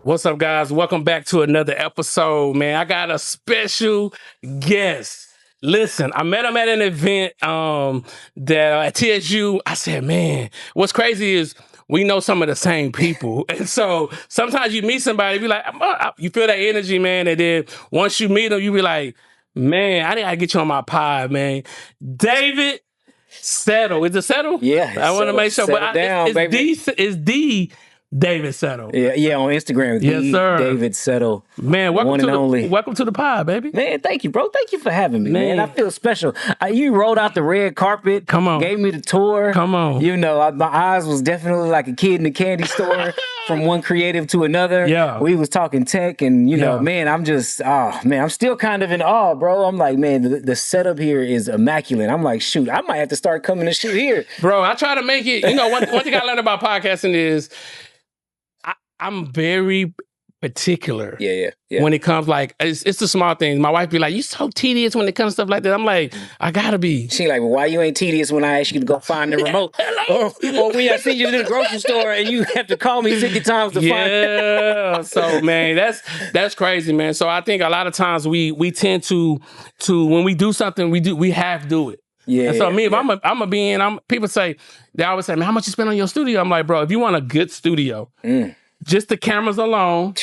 What's up, guys? Welcome back to another episode, man. I got a special guest. Listen, I met him at an event at TSU. I said, man, what's crazy is we know some of the same people. And so sometimes you meet somebody, be like, you feel that energy, man. And then once you meet them, you be like, man, I gotta get you on my pod, man. David Settle. Is it Settle? Yeah. I want to make sure. But it's the David Settle. Yeah, on Instagram. Yes, sir. David Settle. Man, welcome to the pod, baby. Man, thank you, bro. Thank you for having me, man. I feel special. You rolled out the red carpet. Come on. Gave me the tour. Come on. You know, my eyes was definitely like a kid in the candy store from one creative to another. Yeah. We was talking tech and, you know, man, I'm still kind of in awe, bro. I'm like, man, the setup here is immaculate. I'm like, shoot, I might have to start coming to shoot here. Bro, I try to make it, you know, one thing I learned about podcasting is I'm very particular. Yeah. When it comes, like, it's the small things. My wife be like, you so tedious when it comes to stuff like that. I'm like, I gotta be. She like, well, why you ain't tedious when I ask you to go find the remote? or when I see you in the grocery store and you have to call me 50 times to find it. Yeah. So, man, that's crazy, man. So I think a lot of times we tend to when we do something, we have to do it. Yeah. And so if I'm a being, people say, they always say, man, how much you spend on your studio? I'm like, bro, if you want a good studio, just the cameras alone,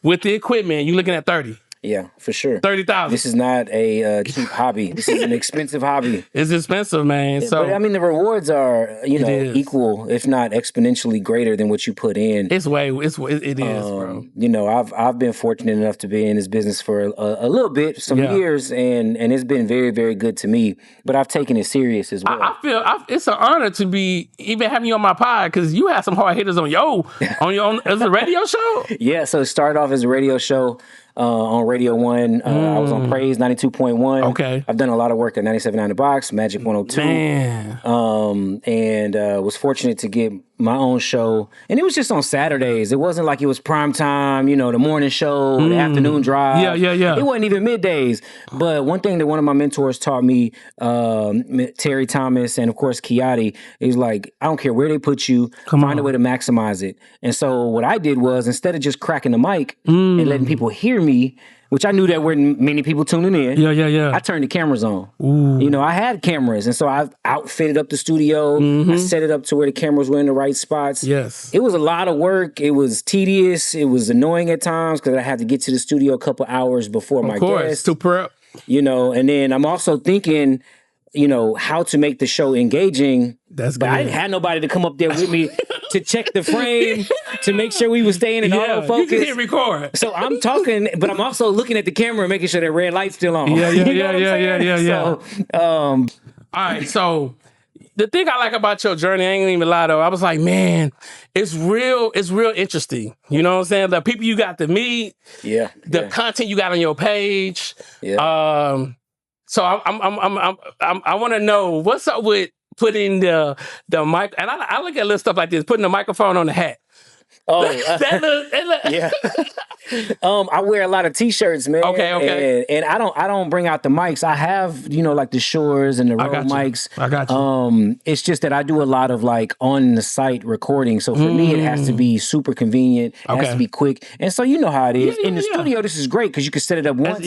with the equipment, you're looking at 30. Yeah, for sure. 30,000. This is not a cheap hobby. This is an expensive hobby. It's expensive, man. So, but I mean, the rewards are, equal, if not exponentially greater than what you put in. It is, bro. You know, I've been fortunate enough to be in this business for a little bit, some years, and it's been very, very good to me. But I've taken it serious as well. I feel it's an honor to be even having you on my pod because you had some hard hitters on your own as a radio show. Yeah, so it started off as a radio show. On Radio 1. I was on Praise 92.1. Okay. I've done a lot of work at 97.9 The Box, Magic 102. Man. And was fortunate to get my own show. And it was just on Saturdays. It wasn't like it was prime time, you know, the morning show, the afternoon drive. Yeah. It wasn't even middays. But one thing that one of my mentors taught me, Terry Thomas and, of course, Kiati, is like, I don't care where they put you, find a way to maximize it. And so what I did was, instead of just cracking the mic and letting people hear me, which I knew that weren't many people tuning in. Yeah. I turned the cameras on. Ooh. You know, I had cameras, and so I outfitted up the studio. I set it up to where the cameras were in the right spots. Yes. It was a lot of work. It was tedious. It was annoying at times because I had to get to the studio a couple hours before my guests. To prep. You know, and then I'm also thinking, you know, how to make the show engaging. That's but good. I didn't have nobody to come up there with me to check the frame, to make sure we were staying in autofocus. You can hit record. So I'm talking, but I'm also looking at the camera and making sure that red light's still on. Yeah. So, all right, so the thing I like about your journey, I ain't gonna even lie though, I was like, man, it's real interesting. You know what I'm saying? The people you got to meet, the content you got on your page. Yeah. So I want to know what's up with putting the mic, and I look at little stuff like this, putting the microphone on the hat. Oh, yeah. I wear a lot of T-shirts, man. Okay. And I don't bring out the mics. I have, you know, like the Shores and the Rode mics. I got you. It's just that I do a lot of like on the site recording. So for me, it has to be super convenient. It has to be quick. And so you know how it is. In the studio, this is great because you can set it up once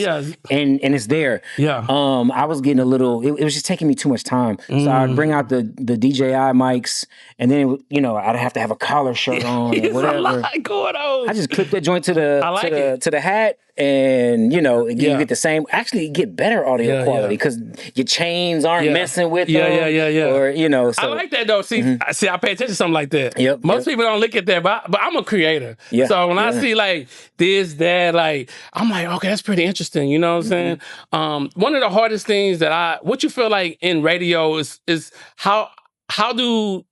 and it's there. Yeah. I was getting a little, it was just taking me too much time. So I'd bring out the DJI mics, and then, you know, I'd have to have a collar shirt on or whatever. A lot going on. I just clip that joint to the hat, and you know, you get the same. Actually, you get better audio quality because your chains aren't messing with them. Yeah. Or you know, so. I like that though. See, I pay attention to something like that. Yep. Most people don't look at that, but I'm a creator. Yeah. So when I see like this, that, like I'm like, okay, that's pretty interesting. You know what I'm saying? One of the hardest things what you feel like in radio is how do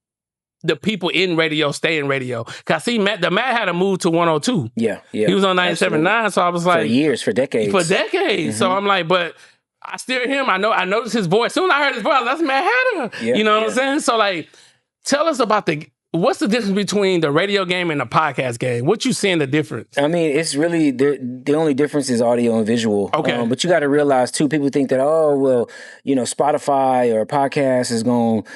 the people in radio stay in radio? Cause I see Matt had to move to 102. Yeah. He was on 97.9, so I was like, for decades. So I'm like, but I still hear him. I noticed his voice. Soon as I heard his voice, that's Matt Hatter. You know what I'm saying? So like, tell us about the what's the difference between the radio game and the podcast game? What you seeing the difference? I mean, it's really the only difference is audio and visual. Okay. But you got to realize too, people think that, oh, well, Spotify or podcast is going to,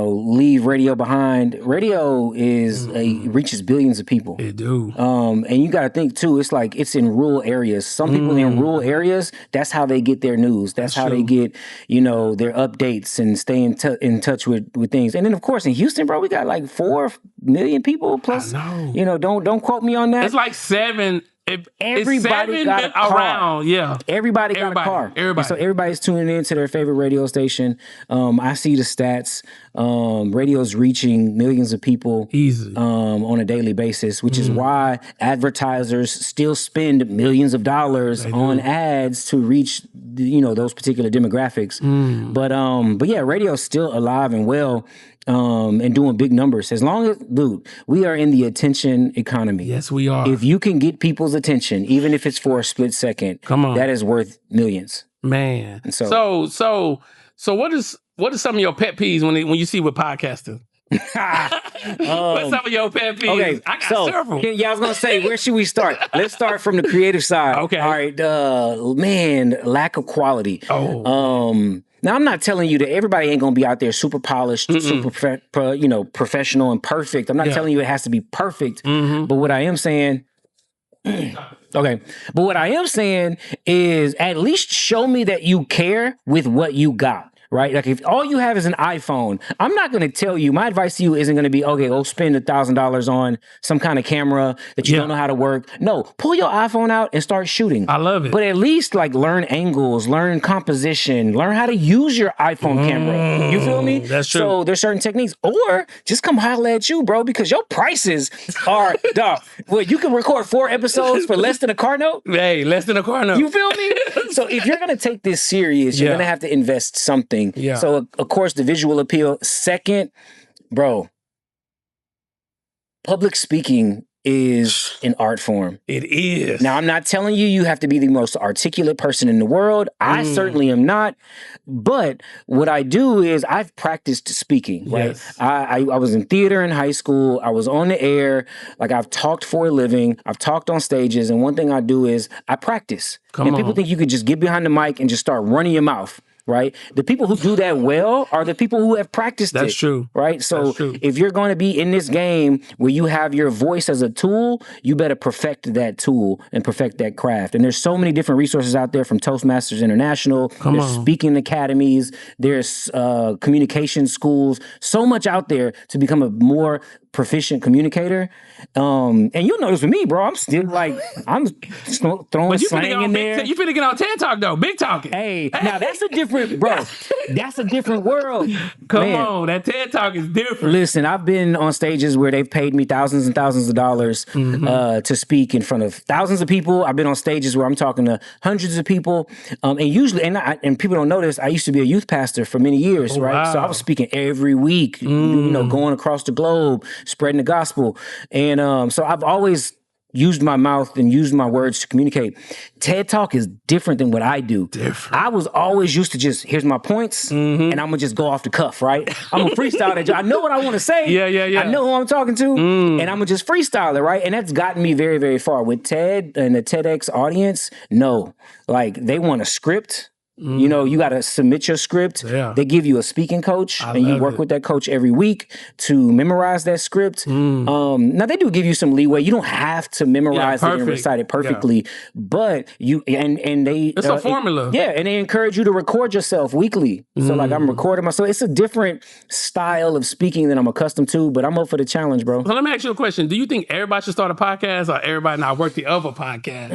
leave radio behind. Radio is reaches billions of people. It do. And you got to think too, it's like it's in rural areas. Some people in rural areas, that's how they get their news. That's how they get, their updates and stay in touch with things. And then of course in Houston, bro, we got like 4 million people plus. I know. Don't quote me on that. It's like 7. Everybody got a car. Around, yeah. Everybody got a car. Everybody. And so everybody's tuning into their favorite radio station. I see the stats. Radio's reaching millions of people easily on a daily basis, which is why advertisers still spend millions of dollars on ads to reach those particular demographics. But yeah, radio's still alive and well. And doing big numbers. As long as, dude, we are in the attention economy. Yes, we are. If you can get people's attention, even if it's for a split second, come on, that is worth millions. Man. And so what is some of your pet peeves when you see with podcasting? What's some of your pet peeves? Okay, I got several. Yeah, I was gonna say, where should we start? Let's start from the creative side. Okay. All right. Man, lack of quality. Now, I'm not telling you that everybody ain't going to be out there super polished, super professional and perfect. I'm not telling you it has to be perfect. But what I am saying... Okay. But what I am saying is at least show me that you care with what you got. Right? Like if all you have is an iPhone, I'm not going to tell you, my advice to you isn't going to be, okay, go spend $1,000 on some kind of camera that you don't know how to work. No, pull your iPhone out and start shooting. I love it. But at least like learn angles, learn composition, learn how to use your iPhone camera. You feel me? That's true. So there's certain techniques. Or just come holler at you, bro, because your prices are, dog. Well, you can record 4 episodes for less than a car note. Hey, less than a car note. You feel me? So if you're going to take this serious, you're going to have to invest something. Yeah. So, of course, the visual appeal. Second, bro, public speaking is an art form. It is. Now, I'm not telling you have to be the most articulate person in the world. I certainly am not. But what I do is I've practiced speaking, right? Yes. I was in theater in high school. I was on the air. Like I've talked for a living. I've talked on stages. And one thing I do is I practice. People think you could just get behind the mic and just start running your mouth. Right? The people who do that well are the people who have practiced it. That's true. Right? So if you're going to be in this game where you have your voice as a tool, you better perfect that tool and perfect that craft. And there's so many different resources out there from Toastmasters International. There's speaking academies. There's communication schools. So much out there to become a more proficient communicator. And you'll notice with me, bro, I'm still like, I'm throwing slang in there. You finna get on TED Talk though, big talking. Hey, now that's a different, bro, that's a different world. Come on, that TED Talk is different. Listen, I've been on stages where they've paid me thousands and thousands of dollars to speak in front of thousands of people. I've been on stages where I'm talking to hundreds of people. And usually, and people don't know this, I used to be a youth pastor for many years, right? Wow. So I was speaking every week, going across the globe, spreading the gospel. And so I've always used my mouth and used my words to communicate. TED Talk is different than what I do. I was always used to just, here's my points, and I'm going to just go off the cuff, right? I'm a freestyler. I know what I want to say. Yeah. I know who I'm talking to, and I'm going to just freestyle it, right? And that's gotten me very, very far. With TED and the TEDx audience, no. Like, they want a script. You got to submit your script. Yeah. They give you a speaking coach, and you work with that coach every week to memorize that script. Now, they do give you some leeway. You don't have to memorize it and recite it perfectly, but you and they it's a formula. And they encourage you to record yourself weekly. So like I'm recording myself. It's a different style of speaking than I'm accustomed to, but I'm up for the challenge, bro. So let me ask you a question. Do you think everybody should start a podcast, or everybody not worthy of a podcast?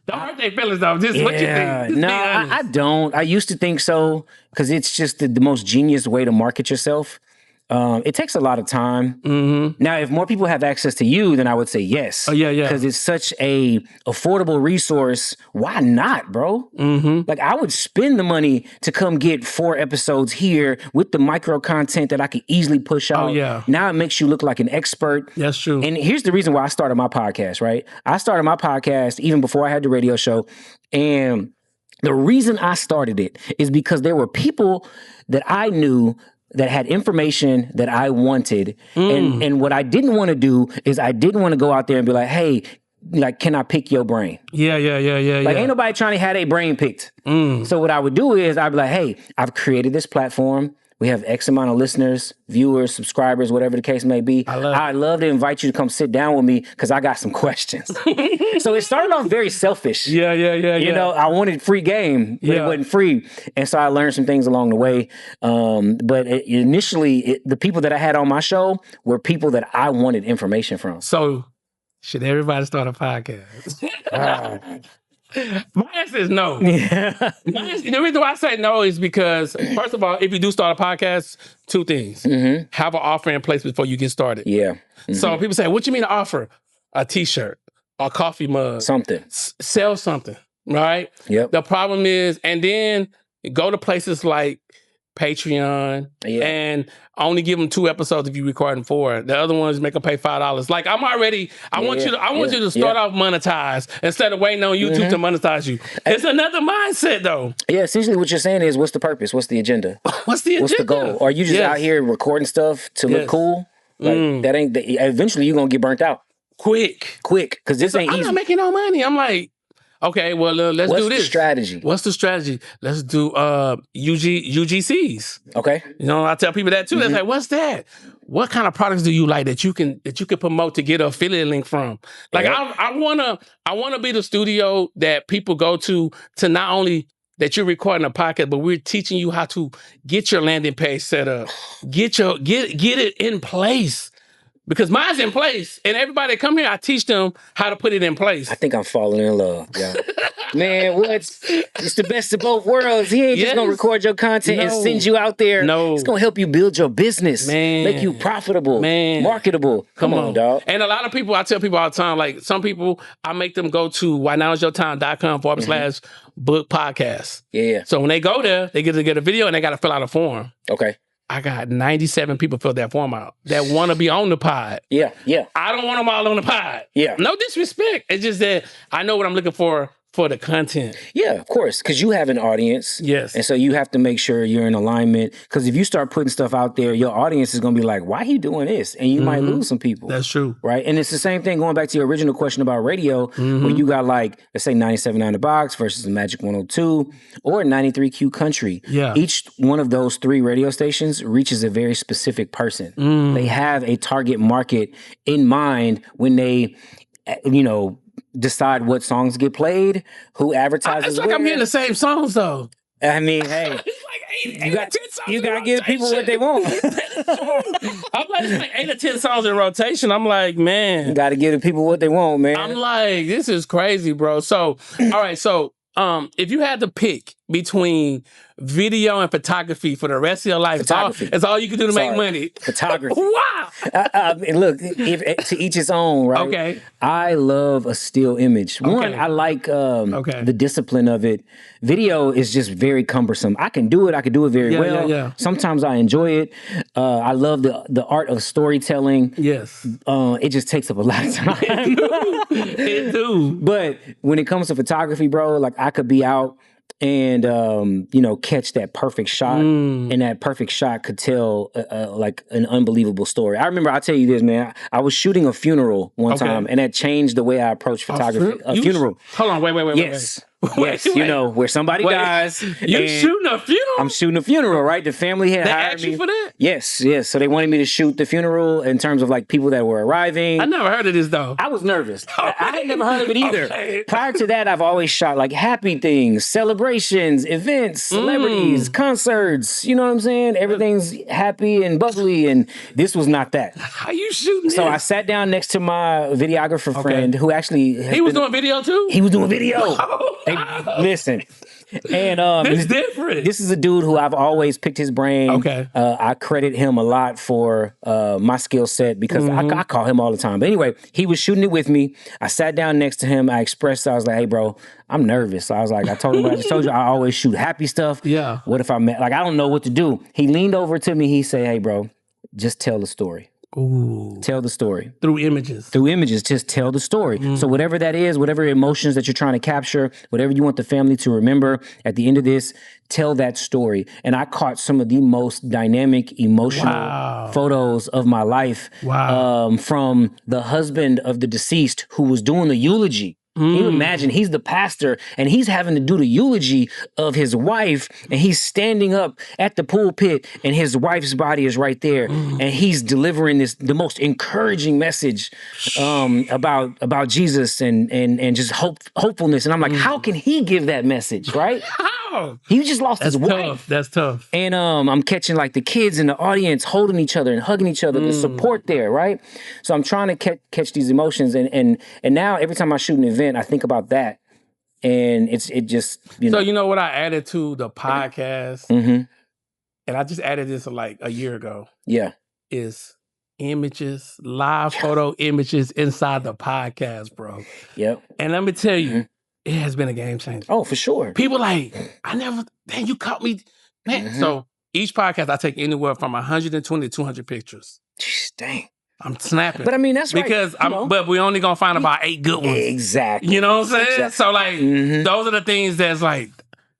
Don't hurt their feelings, though. Just what you think. No, I don't. I used to think so because it's just the most genius way to market yourself. It takes a lot of time. Now, if more people have access to you, then I would say yes. Because it's such a affordable resource. Why not, bro? Like, I would spend the money to come get 4 episodes here with the micro content that I could easily push out. Now it makes you look like an expert. That's true. And here's the reason why I started my podcast, right? I started my podcast even before I had the radio show. And the reason I started it is because there were people that I knew that had information that I wanted. And what I didn't want to do is I didn't want to go out there and be like, hey, like, can I pick your brain? Yeah. Like, ain't nobody trying to have their brain picked. So what I would do is I'd be like, hey, I've created this platform. We have X amount of listeners, viewers, subscribers, whatever the case may be. I'd love to invite you to come sit down with me because I got some questions. So it started off very selfish. Yeah. You know, I wanted free game, but it wasn't free. And so I learned some things along the way. But initially, the people that I had on my show were people that I wanted information from. So should everybody start a podcast? My answer is no. The reason why I say no is because, first of all, if you do start a podcast, two things. Have an offer in place before you get started. So people say, what you mean an offer? A t-shirt, a coffee mug. Something. Sell something, right? The problem is, and then go to places like Patreon and only give them 2 episodes if you recording 4. The other ones make them pay $5. Like I want you to start off monetized instead of waiting on YouTube to monetize you. It's another mindset though. Yeah, essentially what you're saying is, what's the purpose? What's the agenda? What's the goal? Are you just out here recording stuff to look cool? Like that ain't eventually you're gonna get burnt out. Quick. Because this ain't easy. I'm not making no money. I'm like, okay, well, let's do this. What's the strategy? What's the strategy? Let's do UGCs. Okay. You know, I tell people that too. They're like, what's that? What kind of products do you like that you can promote to get an affiliate link from? Like, I wanna be the studio that people go to not only that you're recording a podcast, but we're teaching you how to get your landing page set up, get it in place. Because mine's in place, and everybody that come here, I teach them how to put it in place. I think I'm falling in love, yeah. Man, it's the best of both worlds. He ain't just gonna record your content and send you out there. No. It's gonna help you build your business, make you profitable, marketable. Come on, dog. And a lot of people, I tell people all the time, like some people, I make them go to whynowsyourtime.com/book podcast. Yeah. So when they go there, they get to get a video and they got to fill out a form. Okay. I got 97 people fill that form out that want to be on the pod. Yeah. I don't want them all on the pod. Yeah. No disrespect. It's just that I know what I'm looking for the content. Yeah, of course, because you have an audience. Yes. And so you have to make sure you're in alignment, because if you start putting stuff out there, your audience is going to be like, why are you doing this? And you might lose some people. That's true. Right? And it's the same thing going back to your original question about radio, where you got like, let's say 97.9 The Box versus the Magic 102 or 93Q Country. Yeah. Each one of those 3 radio stations reaches a very specific person. They have a target market in mind when they, decide what songs get played, who advertises. It's like I'm hearing the same songs though. I mean, hey, it's like you got to give people what they want. I'm like, it's like 8 or 10 songs in rotation. I'm like, man, you got to give the people what they want, man. I'm like, this is crazy, bro. So, all right, so if you had to pick between video and photography for the rest of your life, it's all you can do to make money. Photography. Wow. Look, to each his own, right? Okay. I love a still image. One, I like the discipline of it. Video is just very cumbersome. I can do it very well. Yeah. Sometimes I enjoy it. I love the art of storytelling. Yes. It just takes up a lot of time. It do. But when it comes to photography, bro, like I could be out and catch that perfect shot, and that perfect shot could tell like an unbelievable story. I remember, I'll tell you this, man. I was shooting a funeral one time, and that changed the way I approach photography. A funeral. Hold on, wait. Yes. Yes, where somebody dies. You shooting a funeral? I'm shooting a funeral, right? The family had hired asked you me for that? Yes. So they wanted me to shoot the funeral in terms of like people that were arriving. I never heard of this though. I was nervous. I had never heard of it either. Prior to that, I've always shot like happy things, celebrations, events, celebrities, concerts. You know what I'm saying? Everything's happy and bubbly, and this was not that. How you shooting So this? I sat down next to my videographer friend who actually... He was doing video too? He was doing video. Hey, listen. And it's different. This is a dude who I've always picked his brain. Okay. I credit him a lot for my skill set because I call him all the time. But anyway, he was shooting it with me. I sat down next to him. I expressed, I was like, hey, bro, I'm nervous. I was like, I told him what I just told you. I always shoot happy stuff. Yeah. What if I met, like, I don't know what to do. He leaned over to me. He said, hey, bro, just tell the story. Ooh. Tell the story. Through images. Through images, just tell the story. So whatever that is, whatever emotions that you're trying to capture, whatever you want the family to remember, at the end of this, tell that story. And I caught some of the most dynamic, emotional photos of my life from the husband of the deceased who was doing the eulogy. Can you imagine? He's the pastor and he's having to do the eulogy of his wife, and he's standing up at the pulpit and his wife's body is right there. And he's delivering the most encouraging message about Jesus and just hopefulness. And I'm like, how can he give that message, right? How? He just lost his wife. That's tough. And I'm catching like the kids in the audience holding each other and hugging each other, the support there, right? So I'm trying to catch these emotions. And now every time I shoot an event, I think about that, and it just, you know. So you know what I added to the podcast, and I just added this like a year ago. Yeah, is images, live photo images inside the podcast, bro. Yep. And let me tell you, it has been a game changer. Oh, for sure. People like, man, you caught me, man. So each podcast, I take anywhere from 120 to 200 pictures. Dang. I'm snapping. But I mean, that's right. Because but we only gonna find about 8 good ones. Exactly. You know what I'm saying? Exactly. So like, those are the things that's like,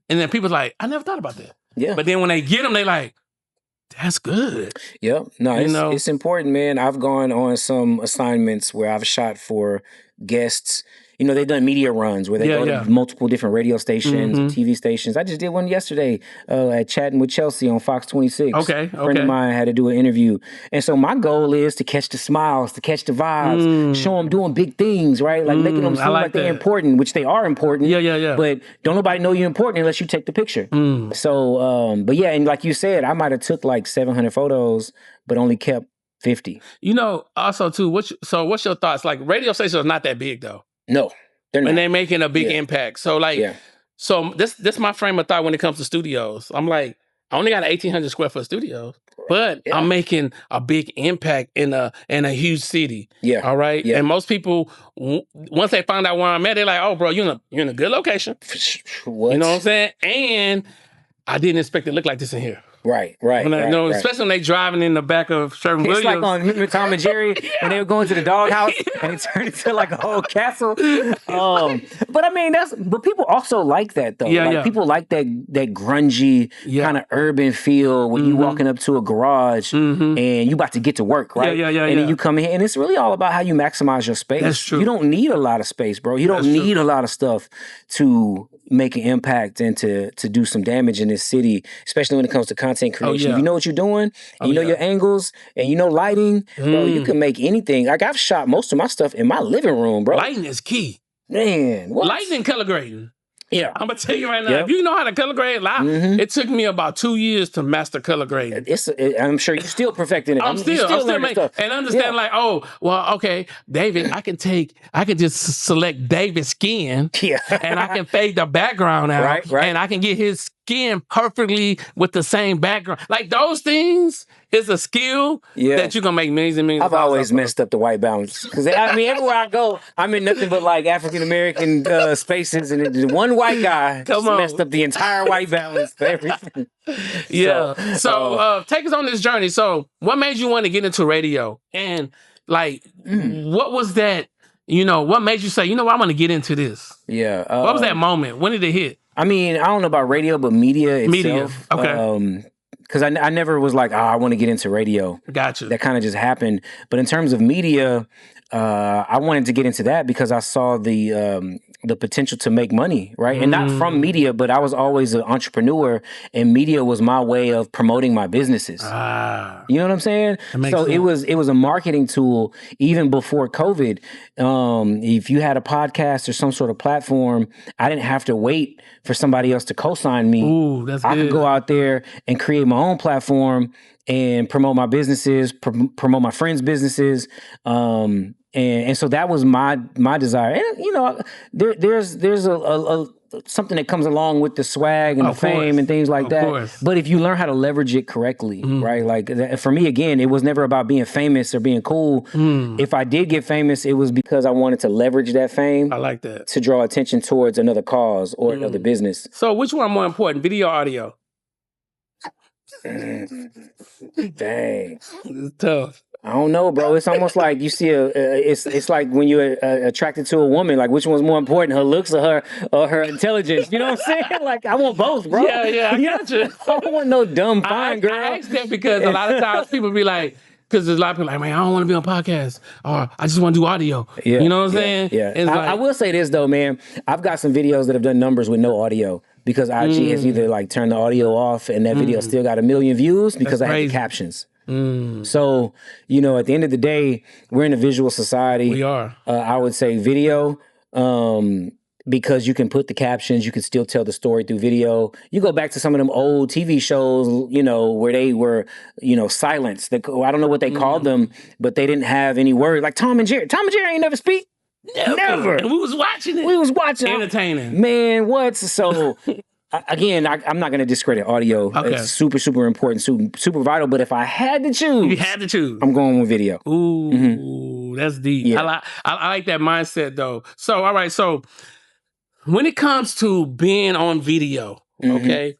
and then people's like, I never thought about that. Yeah. But then when they get them, they like, that's good. Yep. No, it's important, man. I've gone on some assignments where I've shot for guests. You know, they've done media runs where they go to multiple different radio stations, TV stations. I just did one yesterday at Chatting with Chelsea on Fox 26. Okay. A friend of mine had to do an interview. And so my goal is to catch the smiles, to catch the vibes, show them doing big things, right? Like making them seem like they're important, which they are important. Yeah. But don't nobody know you're important unless you take the picture. So, but yeah, and like you said, I might have took like 700 photos, but only kept 50. You know, also too, what's your thoughts? Like radio stations are not that big though. No, they're not. And they're making a big impact. So like, so this my frame of thought when it comes to studios. I'm like, I only got an 1,800 square foot studio, but I'm making a big impact in a huge city. Yeah. All right. Yeah. And most people, once they find out where I'm at, they're like, oh, bro, you're in a good location. What? You know what I'm saying? And I didn't expect it to look like this in here. Right. Especially when they driving in the back of Sherwin-Williams. It's like on remember Tom and Jerry when they were going to the doghouse and it turned into like a whole castle. But I mean, but people also like that though. People like that grungy kind of urban feel when you walking up to a garage and you about to get to work, right? And then you come in and it's really all about how you maximize your space. That's true. You don't need a lot of space, bro. You don't need a lot of stuff to make an impact and to do some damage in this city, especially when it comes to content creation. If you know what you're doing, and you know your angles, and you know lighting, bro, you can make anything. Like I've shot most of my stuff in my living room, bro. Lighting is key. Man, what? Lighting and color grading. Yeah. I'm going to tell you right now, if you know how to color grade live, it took me about 2 years to master color grading. I'm sure you're still perfecting it. I'm still making stuff. And understand like, oh, well, okay, David, I can just select David's skin and I can fade the background out and I can get his skin perfectly with the same background. Like those things is a skill that you're going to make millions and millions I've always messed up the white balance. Because I mean, everywhere I go, I'm in nothing but like African-American spaces and the one white guy messed up the entire white balance for everything. So take us on this journey. So what made you want to get into radio? And like, what was that, what made you say, I'm going to get into this? Yeah. What was that moment? When did it hit? I mean, I don't know about radio, but media itself. Okay. Because I never was like, I want to get into radio. Gotcha. That kind of just happened. But in terms of media, I wanted to get into that because I saw the potential to make money, right? And not from media, but I was always an entrepreneur, and media was my way of promoting my businesses. You know what I'm saying? So sense. It was a marketing tool even before COVID. If you had a podcast or some sort of platform, I didn't have to wait for somebody else to co-sign me. Ooh, that's good. I could go out there and create my own platform and promote my businesses, promote my friends' businesses. And so that was my desire. And there's a something that comes along with the swag and the fame and things like that. Course. But if you learn how to leverage it correctly, right? Like for me, again, it was never about being famous or being cool. If I did get famous, it was because I wanted to leverage that fame. I like that. To draw attention towards another cause or another business. So which one more important, video or audio? Dang. It's tough. I don't know, bro. It's almost like you see it's like when you're attracted to a woman, like which one's more important, her looks or her intelligence? You know what I'm saying? Like I want both, bro. Yeah, I got you. I don't want no dumb fine girl. I ask that because a lot of times people be like, because there's a lot of people like, man, I don't want to be on podcast, or I just want to do audio. Yeah, you know what I'm saying? Yeah. It's like, I will say this though, man. I've got some videos that have done numbers with no audio because IG has either like turned the audio off and that video still got 1 million views because I had the captions. So, you know, at the end of the day, we're in a visual society. We are. I would say video, because you can put the captions, you can still tell the story through video. You go back to some of them old TV shows, you know, where they were, you know, silenced. I don't know what they called them, but they didn't have any words. Like Tom and Jerry. Tom and Jerry ain't never speak. Never. And we was watching it. We was watching. Entertaining. Man, what? So... Again, I'm not going to discredit audio. Okay. It's super, super important, super vital. But if I had to choose, you had to choose. I'm going with video. Ooh, that's deep. Yeah. I like that mindset though. So, all right. So, when it comes to being on video, okay,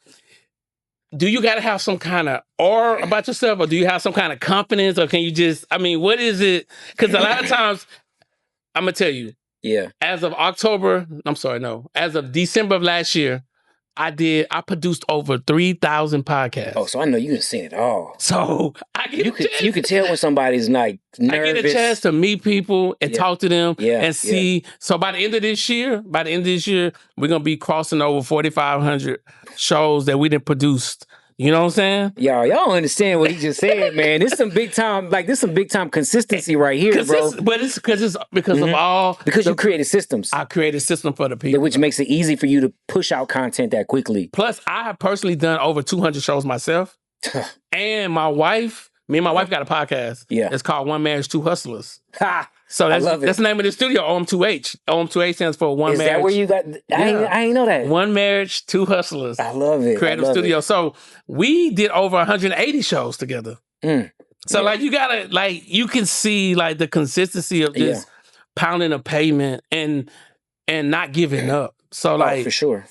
do you got to have some kind of aura about yourself, or do you have some kind of confidence, or can you just? I mean, what is it? Because a lot of times, I'm gonna tell you. Yeah. As of As of December of last year. I produced over 3,000 podcasts. Oh, so I know you've seen it all. So you could tell when somebody's like nervous. I get a chance to meet people and talk to them and see. Yeah. So by the end of this year, we're gonna be crossing over 4,500 shows that we done produced. You know what I'm saying? Y'all don't understand what he just said, man. This some big time, consistency right here, bro. But it's because of all you created systems. I created a system for the people, which makes it easy for you to push out content that quickly. Plus, I have personally done over 200 shows myself, and me and my wife got a podcast. Yeah, it's called One Marriage, Two Hustlers. Ha! So that's the name of the studio, OM2H. OM2H stands for One Marriage. Is that where you got? I ain't know that. One Marriage, Two Hustlers. I love it. Creative studio. So we did over 180 shows together. So like you gotta you can see like the consistency of just pounding a pavement and not giving up. So like for sure.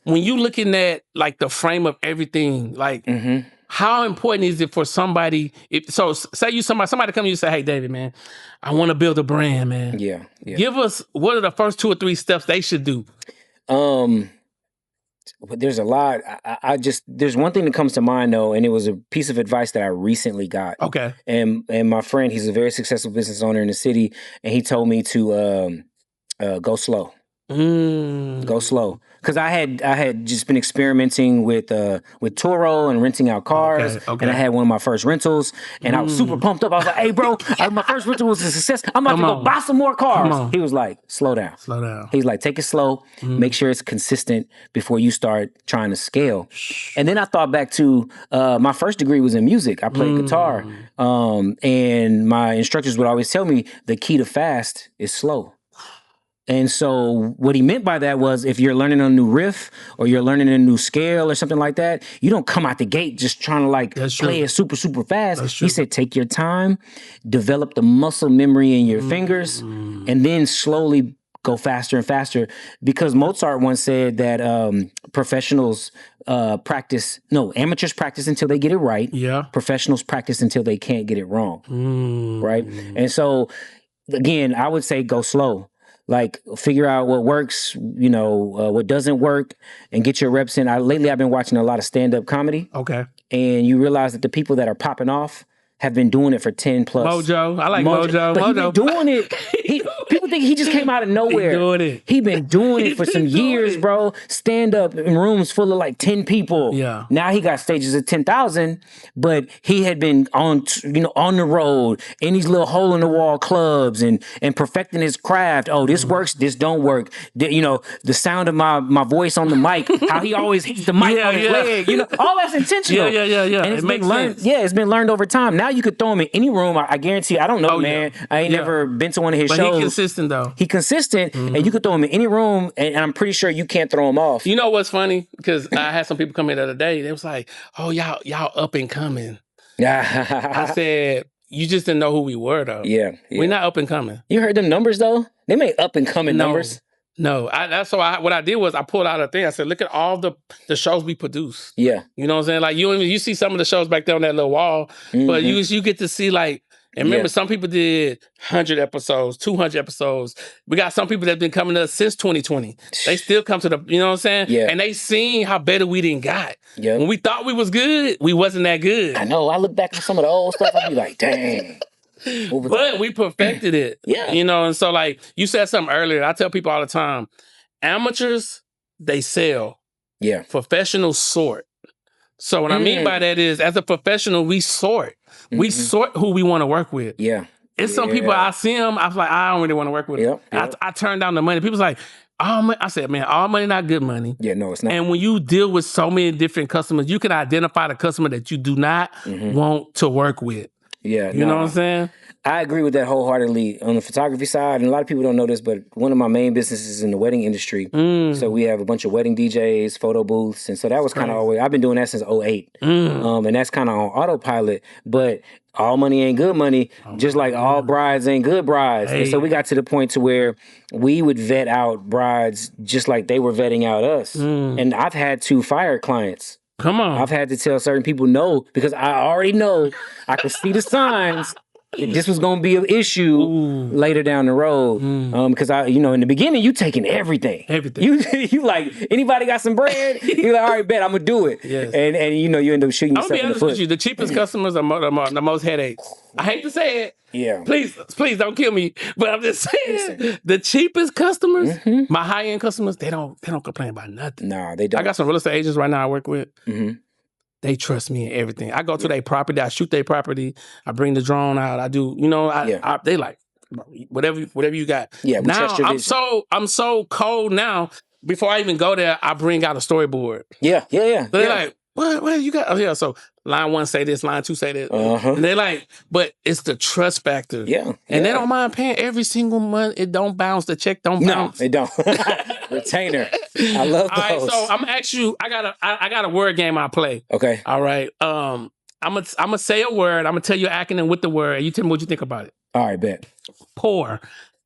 When you looking at like the frame of everything, like. How important is it for somebody? Say somebody come to you and say, "Hey, David, man, I want to build a brand, man." Yeah. Give us what are the first 2 or 3 steps they should do? There's a lot. There's one thing that comes to mind though, and it was a piece of advice that I recently got. Okay. And my friend, he's a very successful business owner in the city, and he told me to go slow. Go slow. Because I had just been experimenting with Turo and renting out cars, and I had one of my first rentals, and I was super pumped up. I was like, "Hey, bro, my first rental was a success. I'm about to go buy some more cars." He was like, "Slow down, slow down." He's like, "Take it slow, make sure it's consistent before you start trying to scale." And then I thought back to my first degree was in music. I played guitar, and my instructors would always tell me the key to fast is slow. And so what he meant by that was if you're learning a new riff or you're learning a new scale or something like that, you don't come out the gate just trying to like play it super, super fast. He said, take your time, develop the muscle memory in your fingers, and then slowly go faster and faster. Because Mozart once said that amateurs practice until they get it right. Yeah. Professionals practice until they can't get it wrong. Right? And so, again, I would say go slow. Like, figure out what works, what doesn't work, and get your reps in. Lately, I've been watching a lot of stand-up comedy. Okay. And you realize that the people that are popping off have been doing it for 10 plus. Mojo. I like Mojo. But he been doing it. People think he just came out of nowhere. He been doing it for some years, bro. Stand up in rooms full of like 10 people. Yeah. Now he got stages of 10,000, but he had been on the road in these little hole in the wall clubs and perfecting his craft. Oh, this works. This don't work. The sound of my voice on the mic. How he always hits the mic on his leg. All that's intentional. Yeah. And it's been learned. Yeah, it's been learned over time. Now you could throw him in any room. I guarantee you, I don't know, man. Yeah. I ain't never been to one of his shows. He consistent though. He consistent, and you could throw him in any room, and I'm pretty sure you can't throw him off. You know what's funny? Because I had some people come in the other day. They was like, "Oh, y'all up and coming." Yeah. I said, "You just didn't know who we were, though. Yeah. We're not up and coming." You heard them numbers though? They made up and coming numbers. No, that's what I did was I pulled out a thing. I said, look at all the shows we produce. Yeah. You know what I'm saying? Like you see some of the shows back there on that little wall, but you get to see like, and remember some people did 100 episodes, 200 episodes. We got some people that's been coming to us since 2020. They still come to the, you know what I'm saying? Yeah. And they seen how better we didn't got. Yeah. When we thought we was good, we wasn't that good. I know. I look back at some of the old stuff, I'd be like, dang. But we perfected it. Yeah. You know, and so like you said something earlier, I tell people all the time, amateurs, they sell. Yeah. Professionals sort. So what I mean by that is, as a professional, we sort. We sort who we want to work with. Yeah. It's some people, I see them, I'm like, I don't really want to work with them. I turn down the money. People's like, I said, man, all money not good money. Yeah, no, it's not. And when you deal with so many different customers, you can identify the customer that you do not want to work with. Yeah. You know what I'm saying? I agree with that wholeheartedly on the photography side. And a lot of people don't know this, but one of my main businesses is in the wedding industry. So we have a bunch of wedding DJs, photo booths. And so that was kind of always, I've been doing that since 2008. And that's kind of on autopilot. But all money ain't good money, just like all brides ain't good brides. And so we got to the point to where we would vet out brides just like they were vetting out us. And I've had to fire clients. Come on. I've had to tell certain people no, because I already know, I could see the signs. This was gonna be an issue later down the road, because in the beginning you taking everything. You like, anybody got some bread? You're like, all right, bet I'm gonna do it. Yes. And you end up shooting yourself in the foot. I'm gonna be honest with you. The cheapest customers are the most headaches. I hate to say it. Yeah. Please don't kill me. But I'm just saying, the cheapest customers, my high end customers, they don't complain about nothing. Nah, they don't. I got some real estate agents right now I work with. They trust me in everything. I go to their property, I shoot their property, I bring the drone out, I do, they like, whatever you got. Yeah, now I'm so cold now, before I even go there, I bring out a storyboard. Yeah. So they're like, what you got? Oh, yeah, so line 1 say this, line 2 say this. And they're like, but it's the trust factor. Yeah. And they don't mind paying every single month. It don't bounce. The check don't bounce. No, it don't. Retainer. I love those. All right, so I'm gonna ask you, I got a word game I play. Okay. All right. I'm gonna say a word. I'm gonna tell you an acronym with the word, and you tell me what you think about it. All right, bet. Pour,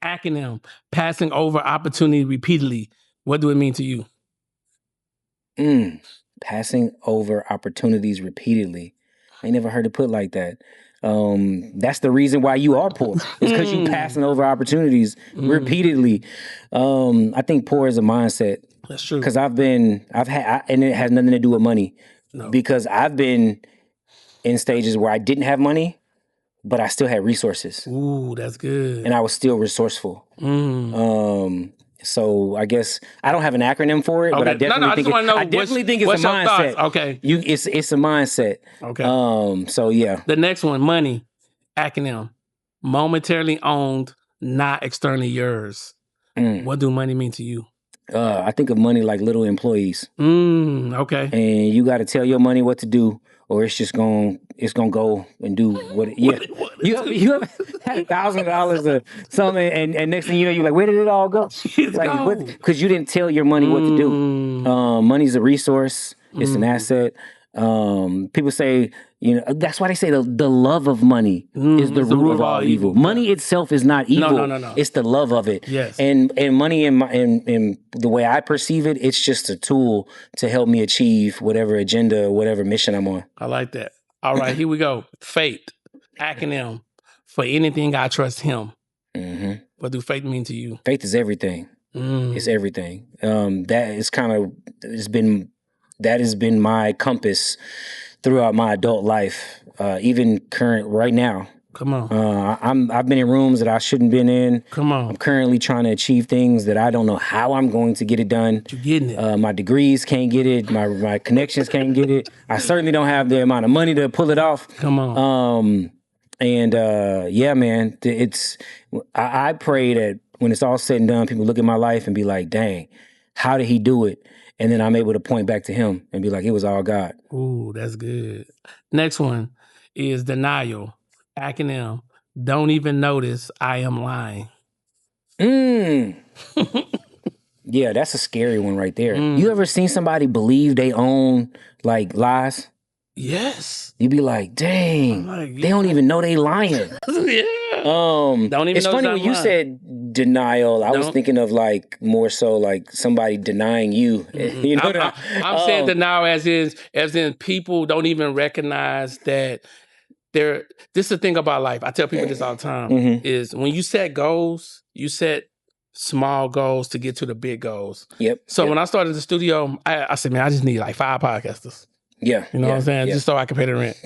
acronym, passing over opportunity repeatedly. What do it mean to you? Passing over opportunities repeatedly. I ain't never heard it put like that. That's the reason why you are poor. It's because you passing over opportunities repeatedly. I think poor is a mindset. That's true. Because and it has nothing to do with money. No. Because I've been in stages where I didn't have money, but I still had resources. Ooh, that's good. And I was still resourceful. So I guess I don't have an acronym for it, but I definitely think it's a mindset. Thoughts? Okay, it's a mindset. Okay. So yeah. The next one, money, acronym, momentarily owned, not externally yours. What do money mean to you? I think of money like little employees. Okay. And you got to tell your money what to do, or it's just gonna go and do what it. Yeah. You have had $1,000 or something, and next thing you know, you're like, where did it all go? Like, because you didn't tell your money what to do. Money's a resource. It's an asset. People say, that's why they say the love of money is the root of all evil. Money itself is not evil. No. It's the love of it. Yes. And money in the way I perceive it, it's just a tool to help me achieve whatever agenda, whatever mission I'm on. I like that. All right, here we go. Faith, acronym, for anything I trust him. What do faith mean to you? Faith is everything. It's everything. That has been my compass throughout my adult life, even current right now. Come on. I've been in rooms that I shouldn't been in. Come on. I'm currently trying to achieve things that I don't know how I'm going to get it done. You're getting it. My degrees can't get it. My connections can't get it. I certainly don't have the amount of money to pull it off. Come on. Yeah, man. I pray that when it's all said and done, people look at my life and be like, dang, how did he do it? And then I'm able to point back to him and be like, it was all God. Ooh, that's good. Next one is denial. Acronym, don't even notice I am lying. Yeah, that's a scary one right there. You ever seen somebody believe they own like lies? Yes. You be like, dang, they don't even know they lying. Yeah. Don't even it's know funny when you said denial. I was thinking of like more so like somebody denying you. You know, I'm saying denial as in people don't even recognize that they're. This is the thing about life. I tell people this all the time: is when you set goals, you set small goals to get to the big goals. Yep. So when I started the studio, I said, man, I just need like 5 podcasters. Yeah. You know what I'm saying? Just so I can pay the rent.